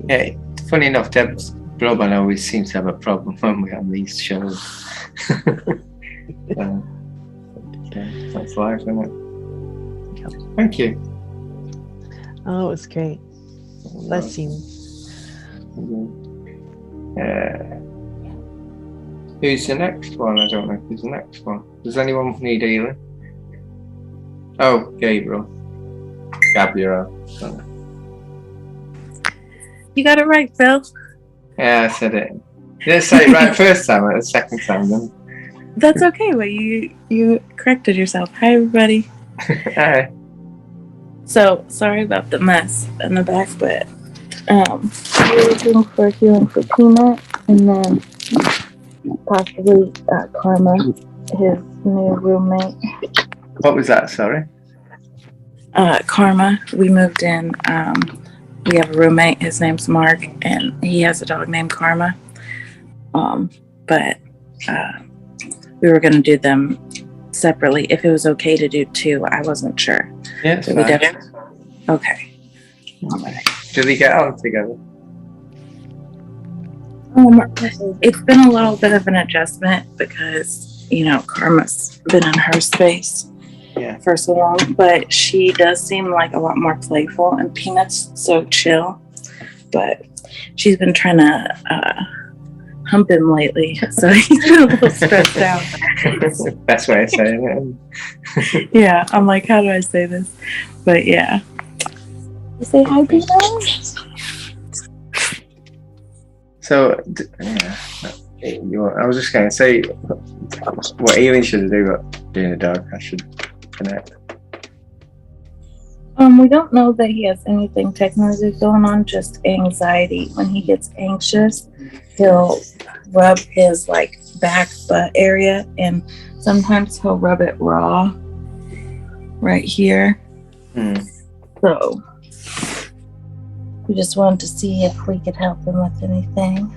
Yeah, funny enough, Deb's broadband always seems to have a problem when we have these shows. That's life, isn't it? Yep. Thank you. Oh, it was great. Blessings. Who's the next one? I don't know who's the next one. Does anyone need healing? Oh, Gabriel. Sorry. You got it right, Phil. Yeah, I said it. You didn't say it right first time, but the second time then. That's okay, but you corrected yourself. Hi, everybody. Hi. So, sorry about the mess in the back, but we're looking for healing for Peanut, and then possibly Karma, his new roommate. What was that, sorry? Karma, we moved in. We have a roommate, his name's Mark, and he has a dog named Karma. But we were going to do them separately. If it was okay to do two, I wasn't sure. Yeah, it's So fine. Okay. All right. Do they get on together? It's been a little bit of an adjustment because, Karma's been in her space for so long, but she does seem like a lot more playful, and Peanut's so chill, but she's been trying to hump him lately, so he's been a little stressed out. That's the best way of saying it. Yeah, I'm like, how do I say this? But yeah. You say hi, Peanut? So, I was just going to say, what healing should I do, but being a dog, I should connect. We don't know that he has anything technically going on, just anxiety. When he gets anxious, he'll rub his back butt area, and sometimes he'll rub it raw right here. So we just wanted to see if we could help him with anything.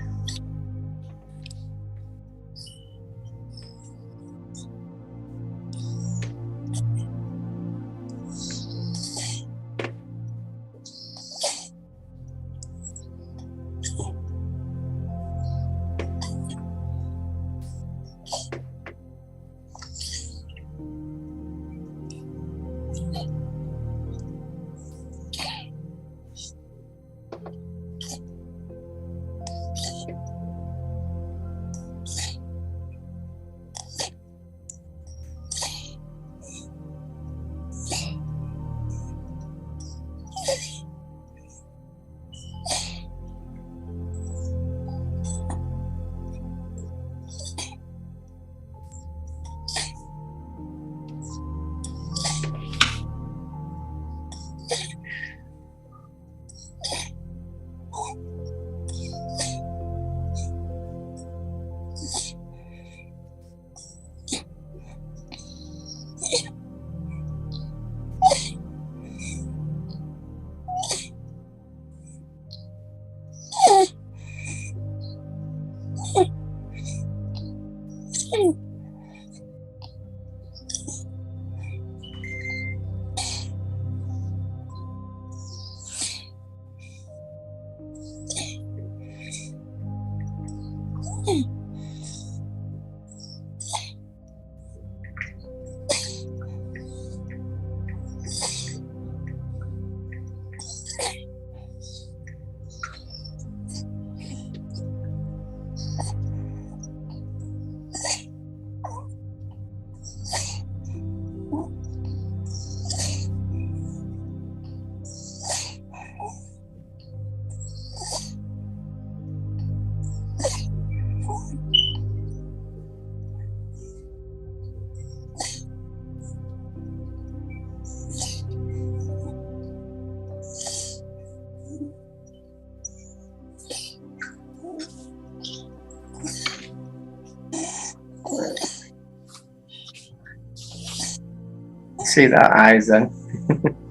See that eyes then?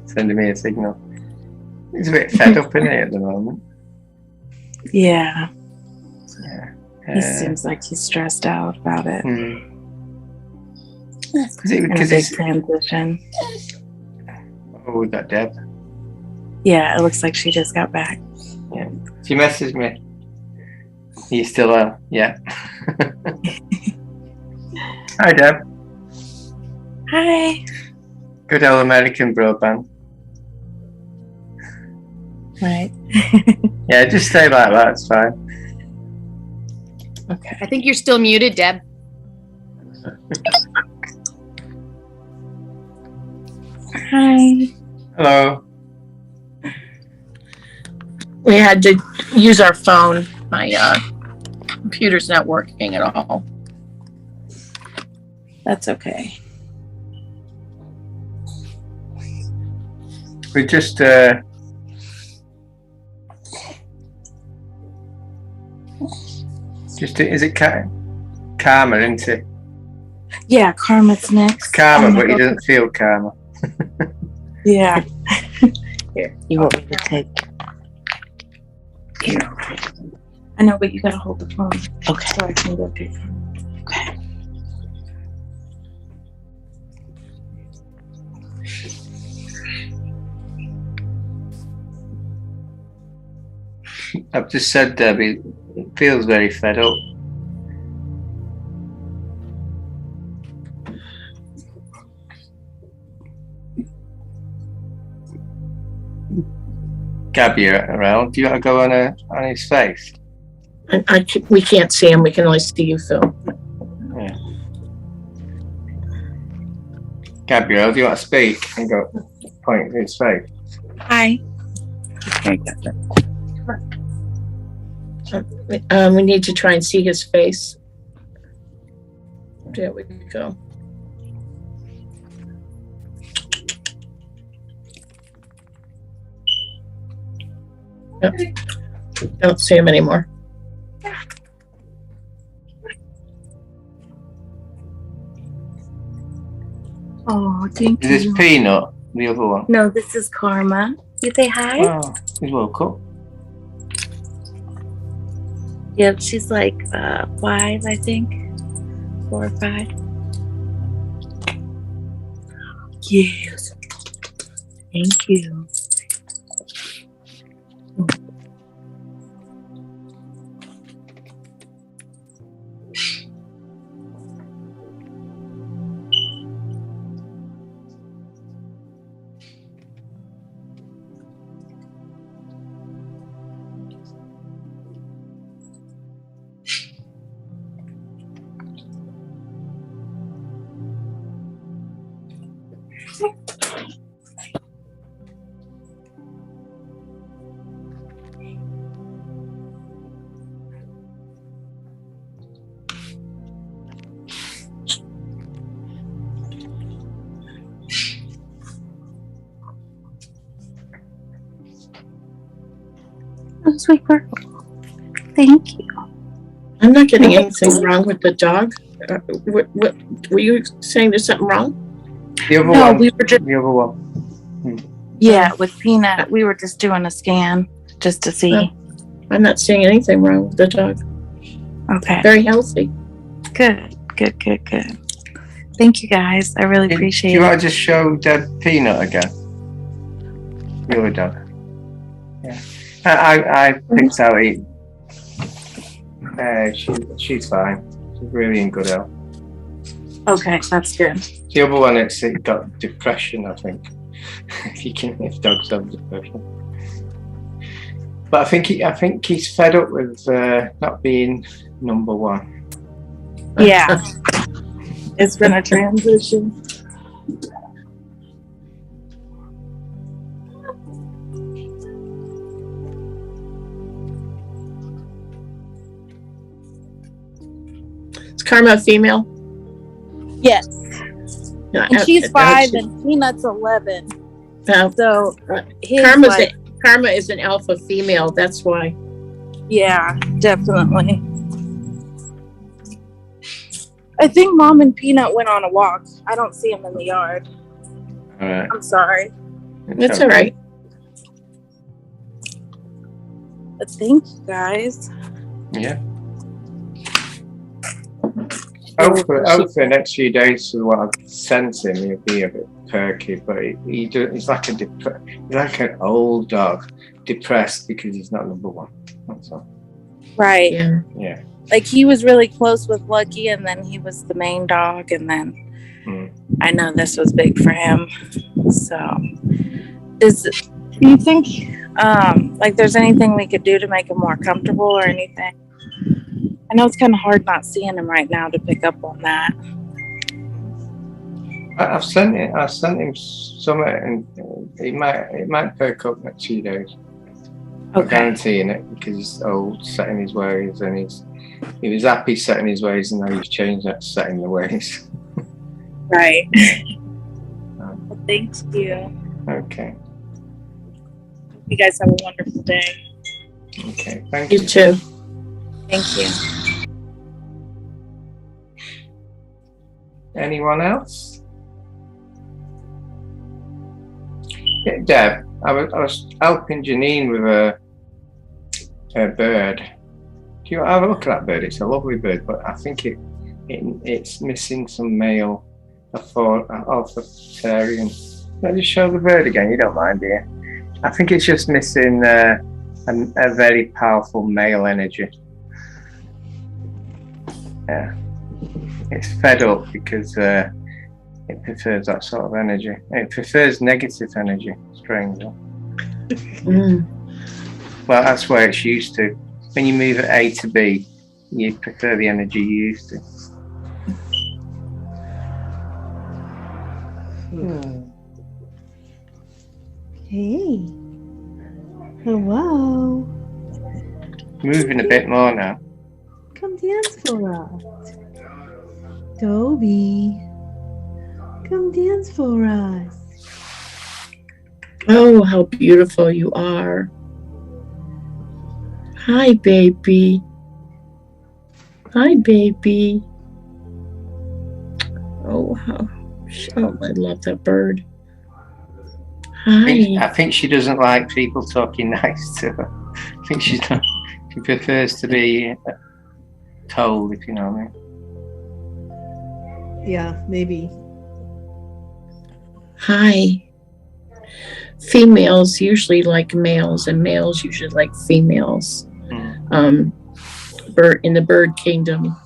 Sending me a signal. He's a bit fed up in it at the moment. Yeah. Yeah. He seems like he's stressed out about it. Is it because it's a big transition? Oh, we got Deb. Yeah, it looks like she just got back. Yeah. She messaged me. Are you still there? Yeah. Hi, Deb. Hi. Good old American broadband. Right. Yeah, just stay like that. It's fine. Okay. I think you're still muted, Deb. Hi. Hello. We had to use our phone. My computer's not working at all. That's okay. We just is it karma, isn't it? Yeah, Karma's next. Karma, but he doesn't feel karma. Yeah. Here, you want me to take? Here. I know, but you gotta hold the phone. Okay. So I can go to your phone. Okay. I've just said, Debbie, it feels very fed up. Gabby, you're around. Do you want to go on his face? We can't see him. We can only see you, Phil. Yeah. Gabrielle, do you want to speak and go point to his face? Hi. We need to try and see his face. There we go. Yep. Don't see him anymore. Oh, thank Is you. this Peanut, the other one? No, this is Karma. You say hi? Oh, he's woke up. Yep, she's like 5, I think. 4 or 5. Yes. Thank you. Oh, sweetheart. Thank you. I'm not getting anything wrong with the dog. What were you saying? There's something wrong? The other No, one. we were just The other one. yeah with Peanut. We were just doing a scan just to see. Oh. I'm not seeing anything wrong with the dog. Okay. Very healthy. Good. Thank you guys. I really Do appreciate you it. want to just show Deb Peanut again? The other dog. Yeah. I picked out it. She's fine. She's really in good health. Okay, that's good. The other one, it got depression, I think. If dogs have depression. But I think he's fed up with not being number one. Yeah. It's been a transition. Is Karma a female? Yes. No, And she's 5 and Peanut's 11. No, So his Karma is an alpha female. That's why. yeah, definitely. I think Mom and Peanut went on a walk. I don't see him in the yard. All right. I'm sorry. That's all right. But thank you guys. Yeah. Hopefully, the next few days, with what I've sent him, he'll be a bit perky. But he's like an old dog, depressed because he's not number one. That's all. Right. Yeah. Yeah. Like he was really close with Lucky, and then he was the main dog, and then I know this was big for him. So, do you think like there's anything we could do to make him more comfortable or anything? I know it's kind of hard not seeing him right now to pick up on that. I've sent it. I sent him some, and it might perk up next few days. I'm guaranteeing it because he's old, set in his ways, and he was happy setting his ways, and now he's changed that setting the ways. Right. Well, thank you. Okay. You guys have a wonderful day. Okay. Thank you. You too. Thank you. Anyone else? Yeah, Deb, I was helping Janine with a bird. Do you have a look at that bird? It's a lovely bird, but I think it's missing some male authoritarian. Let me just show the bird again. You don't mind, do you? I think it's just missing a very powerful male energy. Yeah, it's fed up because it prefers that sort of energy. It prefers negative energy. Strangely. Well, that's where it's used to. When you move at A to B, you prefer the energy you used to. Hey. Hello. Moving a bit more now. Come dance for us. Toby. Come dance for us. Oh, how beautiful you are. Hi, baby. Hi, baby. Oh, I love that bird. Hi. I think she doesn't like people talking nice to her. I think she prefers to be told, if you know what I mean. Yeah, maybe. Hi. Females usually like males, and males usually like females. Bird in the bird kingdom.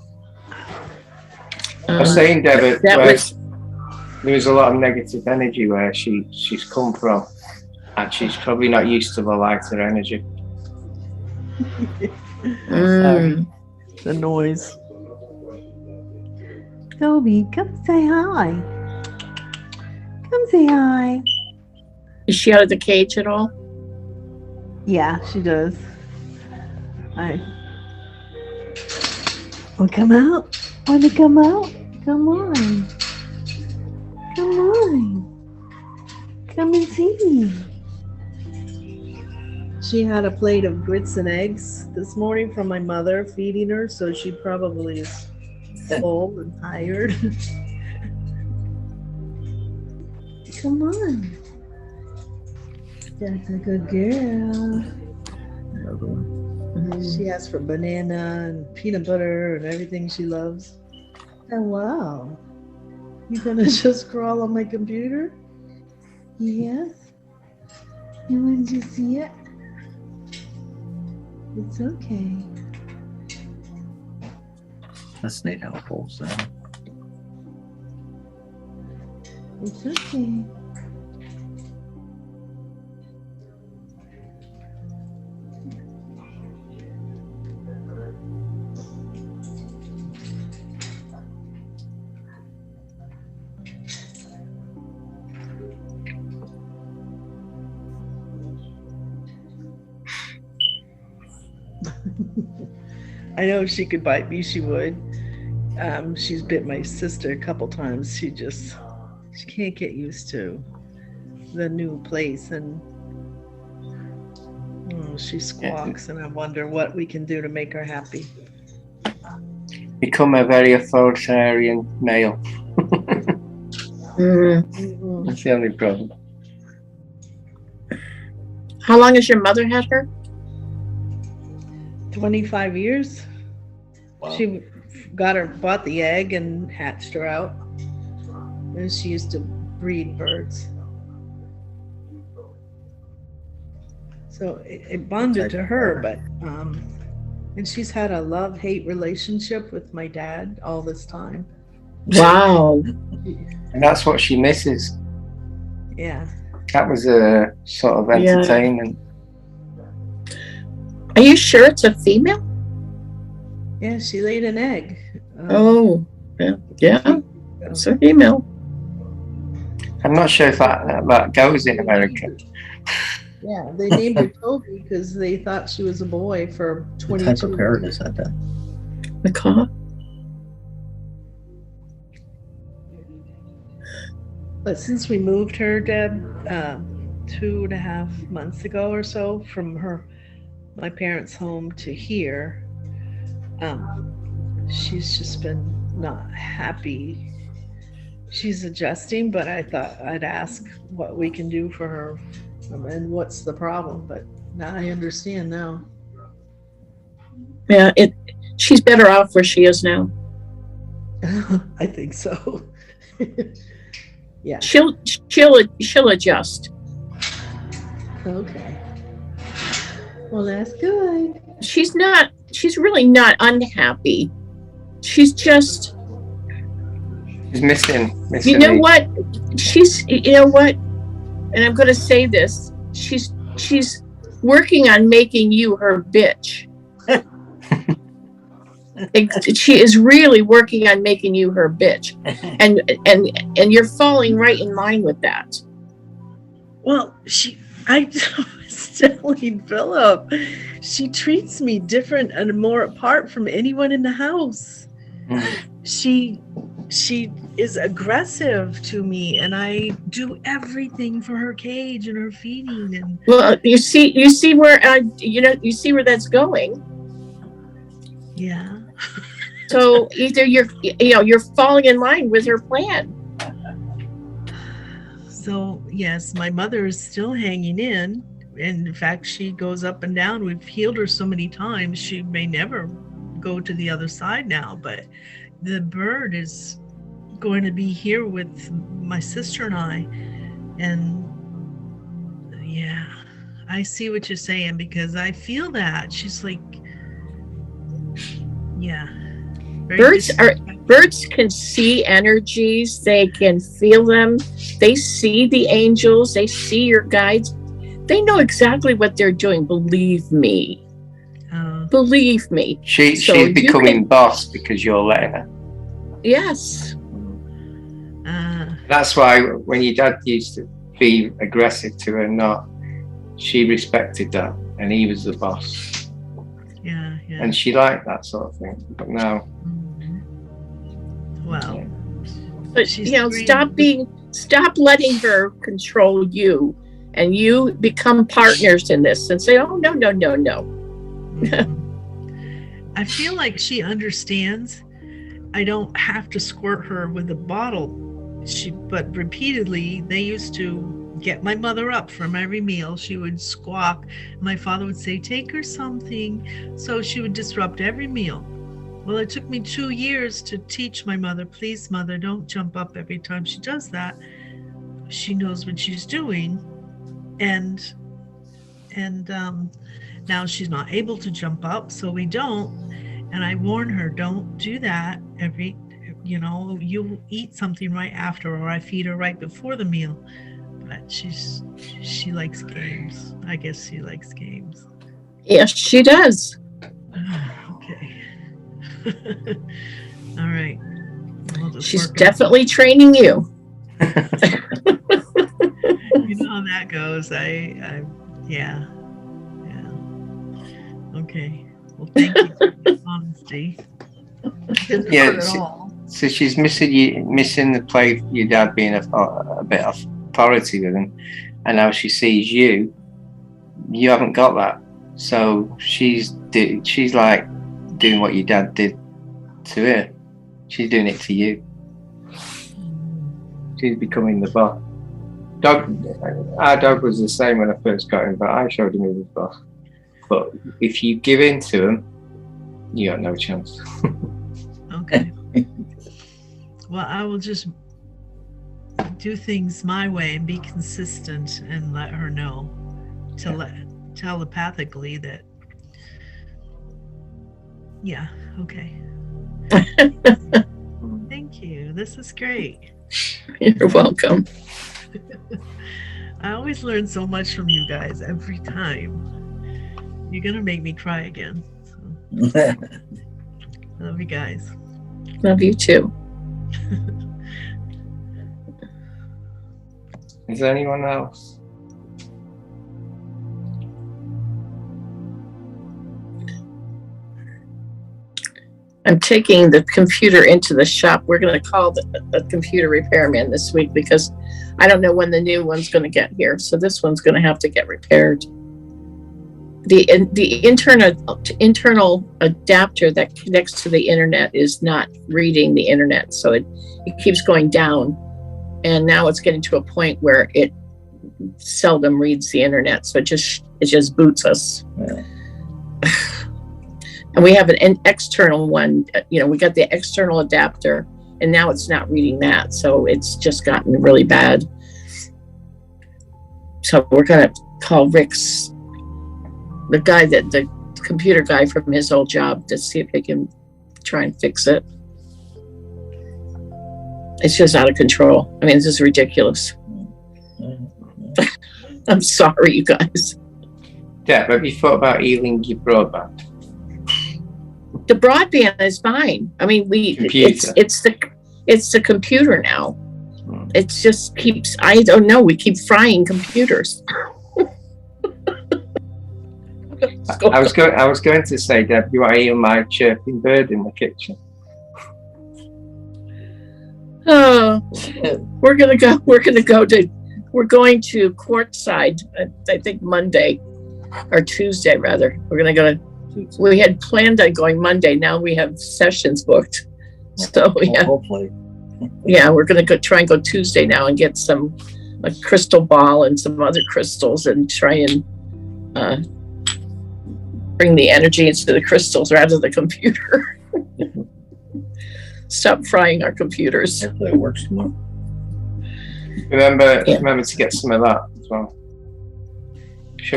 I was saying, Deb, there was a lot of negative energy where she's come from, and she's probably not used to the lighter energy. Sorry. The noise. Toby, come say hi. Come say hi. Is she out of the cage at all? Yeah, she does. Well, come out. Want to come out? Come on. Come on. Come and see me. She had a plate of grits and eggs this morning from my mother feeding her, so she probably is full and tired. Come on. That's a good girl. She asked for banana and peanut butter and everything she loves. Oh, wow. You gonna just crawl on my computer? Yes. You want to see it? It's okay. That's neat how it falls down. It's okay. I know if she could bite me, she would. She's bit my sister a couple times. She can't get used to the new place, and she squawks, and I wonder what we can do to make her happy. Become a very authoritarian male. That's the only problem. How long has your mother had her? 25 years. Wow. She bought the egg and hatched her out. And she used to breed birds. So it bonded to her, but and she's had a love-hate relationship with my dad all this time. Wow. And that's what she misses. Yeah. That was a sort of entertainment. Are you sure it's a female? Yeah, she laid an egg. Yeah, it's a female. I'm not sure if that goes in America. Yeah, they named her Toby because they thought she was a boy for What 22 type of parrot is that then? Macaw? But since we moved her, Deb, 2.5 months ago or so, from my parents' home to here, she's just been not happy. She's adjusting, but I thought I'd ask what we can do for her and what's the problem. But now I understand now. Yeah, she's better off where she is now. I think so. Yeah. She'll adjust. Okay. Well, that's good. She's really not unhappy. She's just, She's missing. you know what? You know what? And I'm going to say this. She's working on making you her bitch. She is really working on making you her bitch, and you're falling right in line with that. Well, I was telling Philip, she treats me different and more apart from anyone in the house. She is aggressive to me, and I do everything for her cage and her feeding. And well, you see where you see where that's going. Yeah. So either you're falling in line with her plan. So yes, my mother is still hanging in. And in fact, she goes up and down. We've healed her so many times, she may never go to the other side now. But the bird is going to be here with my sister and I. And yeah, I see what you're saying, because I feel that. She's like, yeah. Birds can see energies. They can feel them. They see the angels. They see your guides. They know exactly what they're doing. Believe me. Believe me. She's becoming boss because you're letting her. Yes. That's why when your dad used to be aggressive to her, she respected that, and he was the boss. Yeah. And she liked that sort of thing. But now, well, but stop letting her control you, and you become partners in this and say, oh no. I feel like she understands. I don't have to squirt her with a bottle. But repeatedly, they used to get my mother up from every meal. She would squawk. My father would say, take her something. So she would disrupt every meal. Well, it took me 2 years to teach my mother, please, mother, don't jump up every time she does that. She knows what she's doing. And now she's not able to jump up, so we don't. And I warn her, don't do that you eat something right after, or I feed her right before the meal. But she likes games. I guess she likes games. Yes, she does. Okay. All right. She's definitely training you. You know how that goes. Yeah. Okay. Well, thank you for your honesty. Yeah. So she's missing the play. Your dad being a bit of authority with him, and now she sees you. You haven't got that, so she's like doing what your dad did to her. She's doing it to you. She's becoming the boss. Our dog was the same when I first got him, but I showed him he was boss. But if you give in to him, you got no chance. Okay. Well, I will just do things my way and be consistent and let her know telepathically that, yeah, okay. Thank you. This is great. You're welcome. I always learn so much from you guys every time. You're going to make me cry again. So. Love you guys. Love you too. Is there anyone else? I'm taking the computer into the shop. We're going to call the computer repairman this week because I don't know when the new one's going to get here. So this one's going to have to get repaired. The internal adapter that connects to the internet is not reading the internet. So it keeps going down. And now it's getting to a point where it seldom reads the internet. So it just boots us. Yeah. And we have an external one, we got the external adapter and now it's not reading that. So it's just gotten really bad. So we're going to call Rick's, the computer guy from his old job, to see if he can try and fix it. It's just out of control. I mean, this is ridiculous. I'm sorry, you guys. Deb, have you thought about healing your broadband? The broadband is fine. I mean, it's the computer now. It just keeps, I don't know, we keep frying computers. I was going to say, Deb, you want to hear my chirping bird in the kitchen? Oh, we're going to Quartzside, I think Monday or Tuesday rather. We're going to go to, we had planned on going Monday. Now we have sessions booked. So hopefully. Yeah, we're going to try and go Tuesday now and get a crystal ball and some other crystals and try and bring the energy into the crystals rather than the computer. Stop frying our computers. Hopefully it works tomorrow. Remember to get some of that as well.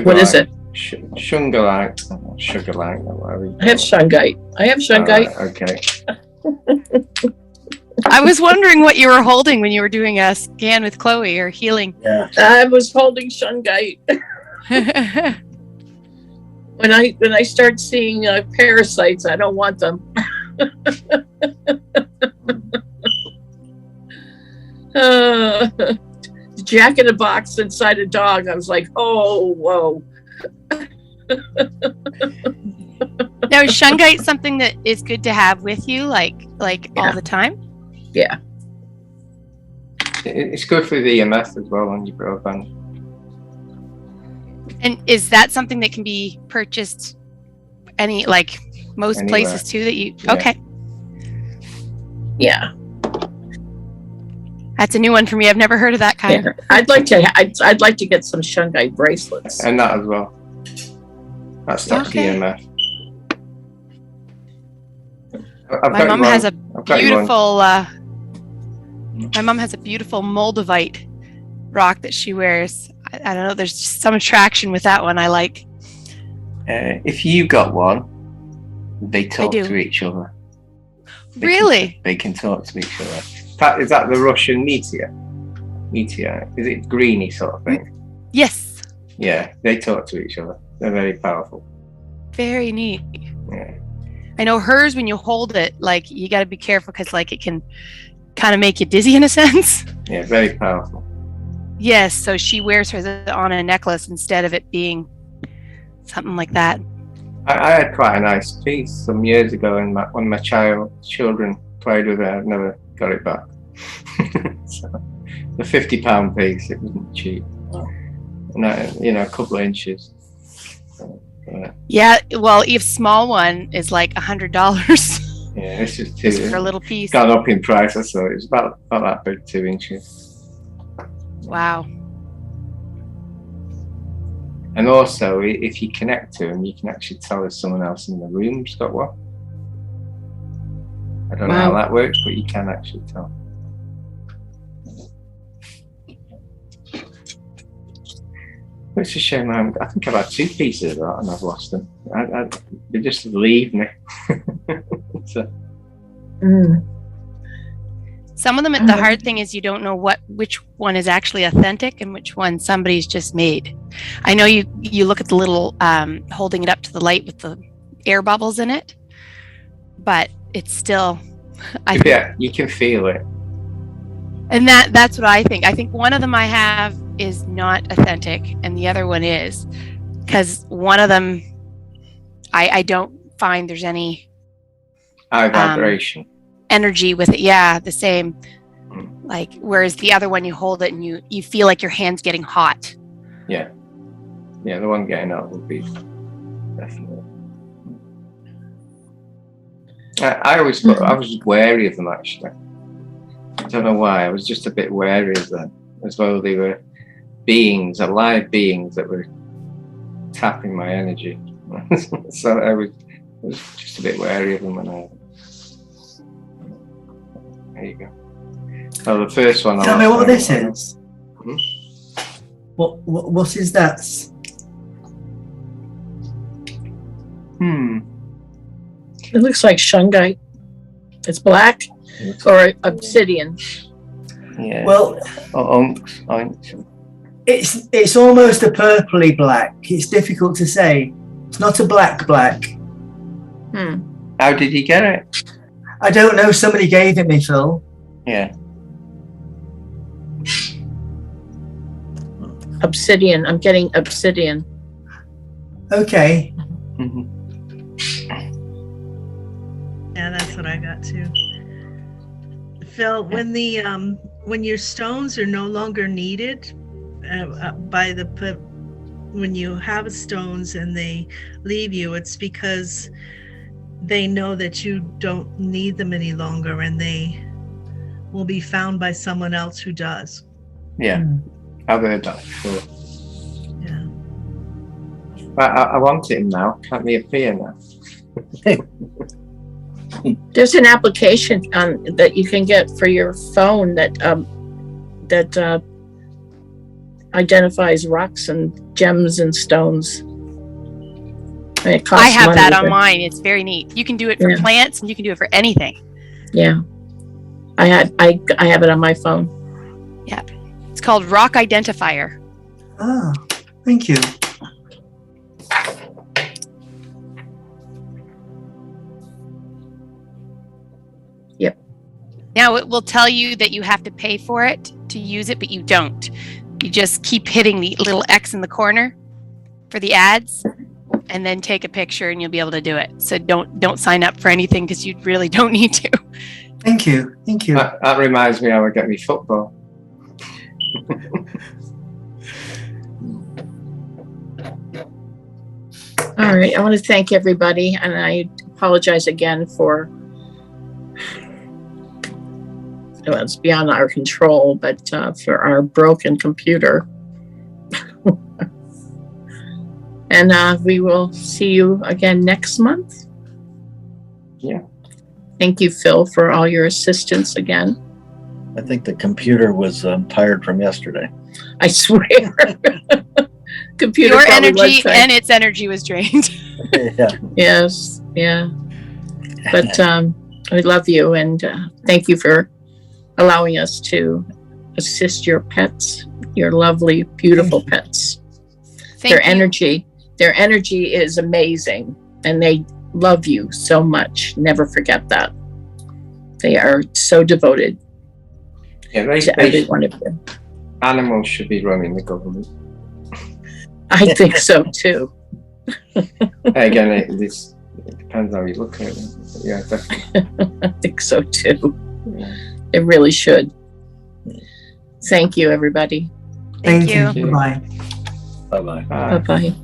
What is it? Shungite. Sugarlight, or whatever. I have shungite. Okay. I was wondering what you were holding when you were doing a scan with Chloe or healing. Yeah. I was holding shungite. When I start seeing parasites, I don't want them. Jack in a box inside a dog. I was like, oh, whoa. Now, is shungite something that is good to have with you, like all the time? Yeah. It's good for the EMF as well on your broadband. And is that something that can be purchased most Anywhere. places too that you? Yeah. Okay. Yeah. That's a new one for me. I've never heard of that kind. Yeah. I'd like to get some shungite bracelets. And that as well. That stops the EMF. My mom has a beautiful. My mom has a beautiful moldavite rock that she wears. I don't know. There's just some attraction with that one. I like. If you got one, they talk to each other. They can talk to each other. Is that the Russian meteor? Is it greeny sort of thing? Yes. Yeah, they talk to each other. They're very powerful. Very neat. Yeah. I know hers, when you hold it, you got to be careful because it can kind of make you dizzy in a sense. Yeah, very powerful. Yes, so she wears hers on a necklace instead of it being something like that. I had quite a nice piece some years ago, and one of my children played with it. I've never got it back. So, the £50 piece, it wasn't cheap. And a couple of inches. Yeah, well, a small one is like $100. Yeah, this is just for a little piece. Gone up in price, I saw. It's about that big, 2 inches. Wow. And also, if you connect to them, you can actually tell if someone else in the room's got one. I don't know how that works, but you can actually tell. It's a shame. I think I've had 2 pieces of that and I've lost them. They just leave me. So. Some of them, the hard thing is you don't know which one is actually authentic and which one somebody's just made. I know you look at the little holding it up to the light with the air bubbles in it, but it's still. Yeah, you can feel it. And that's what I think. I think one of them I have is not authentic, and the other one is, because one of them I don't find there's any high vibration energy with it. Yeah, the same. Like, whereas the other one, you hold it and you feel like your hand's getting hot. Yeah, the one getting up would be definitely. I was wary of them, actually. I don't know why. I was just a bit wary of them, as though they were beings, alive beings that were tapping my energy. So I was just a bit wary of them when I. There you go. So the first one. Tell me what this is. Hmm? What is that? It looks like shungite. It's black or obsidian. Yeah. Well, onks. It's almost a purpley black. It's difficult to say. It's not a black. How did you get it? I don't know. Somebody gave it me, Phil. Yeah. Obsidian. I'm getting obsidian. Okay. Yeah, that's what I got too. Phil, when your stones are no longer needed when you have stones and they leave you, it's because they know that you don't need them any longer, and they will be found by someone else who does. Yeah, I've heard that before. Yeah. I want it now. Can't they appear now? There's an application that you can get for your phone that identifies rocks and gems and stones. And it costs I have money, that on but- mine. It's very neat. You can do it for plants, and you can do it for anything. Yeah, I have it on my phone. Yeah, it's called Rock Identifier. Ah, thank you. Yep. Now it will tell you that you have to pay for it to use it, but you don't. You just keep hitting the little X in the corner for the ads, and then take a picture, and you'll be able to do it. So don't sign up for anything, because you really don't need to. Thank you. That reminds me how I get me football. All right, I want to thank everybody, and I apologize again for it's beyond our control, but for our broken computer. And we will see you again next month. Yeah. Thank you, Phil, for all your assistance again. I think the computer was tired from yesterday. I swear. Computer Your probably energy was tired. and its energy was drained. Yeah. Yes, yeah. But we love you, and thank you for allowing us to assist your pets, your lovely, beautiful pets. Their energy is amazing, and they love you so much. Never forget that. They are so devoted to every one of you. Animals should be running the government. I think so too. Again, it depends how you look at it. Yeah, definitely. I think so too. Yeah. It really should. Thank you, everybody. Thank you. Bye. Bye-bye. Bye. Bye-bye.